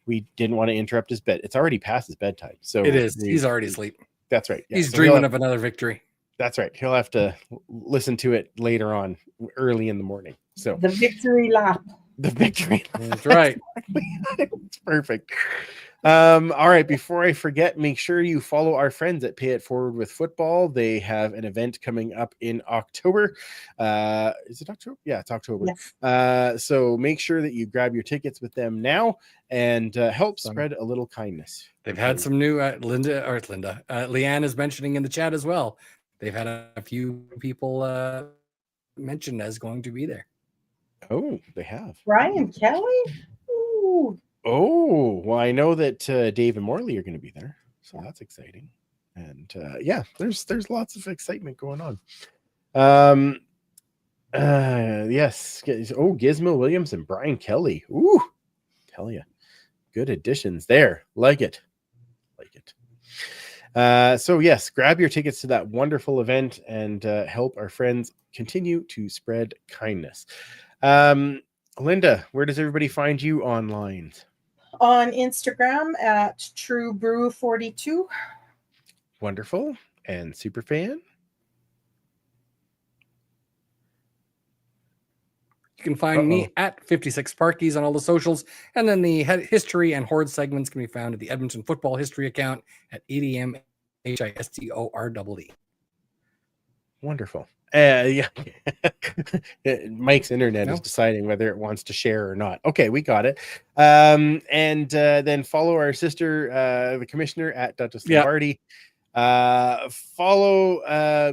we didn't want to interrupt his bed. It's already past his bedtime. So it is. He's already asleep. That's right. Yeah. He's dreaming of another victory. That's right. He'll have to listen to it later on, early in the morning. So the victory lap. The victory. That's right. It's perfect. All right. Before I forget, make sure you follow our friends at Pay It Forward with Football. They have an event coming up in October. Is it October? Yeah, it's October. Yes. So make sure that you grab your tickets with them now and help spread a little kindness. They've had some new Leanne is mentioning in the chat as well. They've had a few people mentioned as going to be there. Oh, they have. Brian Kelly? Ooh. Oh, well, I know that Dave and Morley are going to be there, so that's exciting. And there's lots of excitement going on. Yes. Oh, Gizmo Williams and Brian Kelly. Ooh, tell you, good additions there. Like it. So yes, grab your tickets to that wonderful event and help our friends continue to spread kindness. Linda, where does everybody find you online? On Instagram at TrueBrew42. Wonderful. And Superfan? You can find me at 56 Parkies on all the socials. And then the history and horde segments can be found at the Edmonton Football History account at EDMHISTOREE. Wonderful. Yeah. Mike's internet is deciding whether it wants to share or not. Okay, we got it. And then follow our sister, the commissioner, at Duchess Lombardi. Follow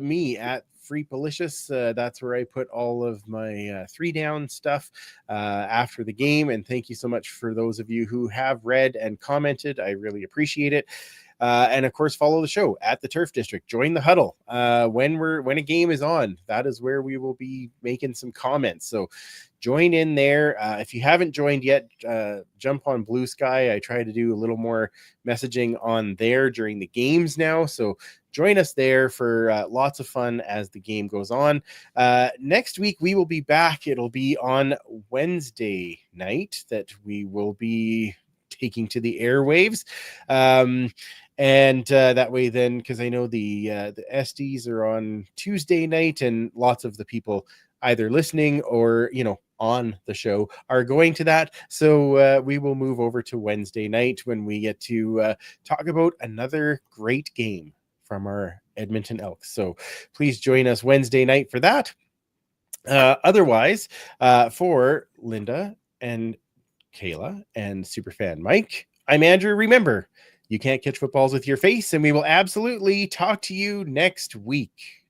me at Freepalicious. That's where I put all of my 3-down stuff after the game. And thank you so much for those of you who have read and commented. I really appreciate it. And of course, follow the show at the Turf District. Join the huddle when a game is on. That is where we will be making some comments. So join in there. If you haven't joined yet, jump on Blue Sky. I try to do a little more messaging on there during the games now. So join us there for lots of fun as the game goes on. Next week, we will be back. It'll be on Wednesday night that we will be taking to the airwaves. And that way then, because I know the SDs are on Tuesday night, and lots of the people either listening or, on the show are going to that. So we will move over to Wednesday night when we get to talk about another great game from our Edmonton Elks. So please join us Wednesday night for that. Otherwise, for Linda and Kayla, and Superfan Mike. I'm Andrew. Remember, you can't catch footballs with your face, and we will absolutely talk to you next week.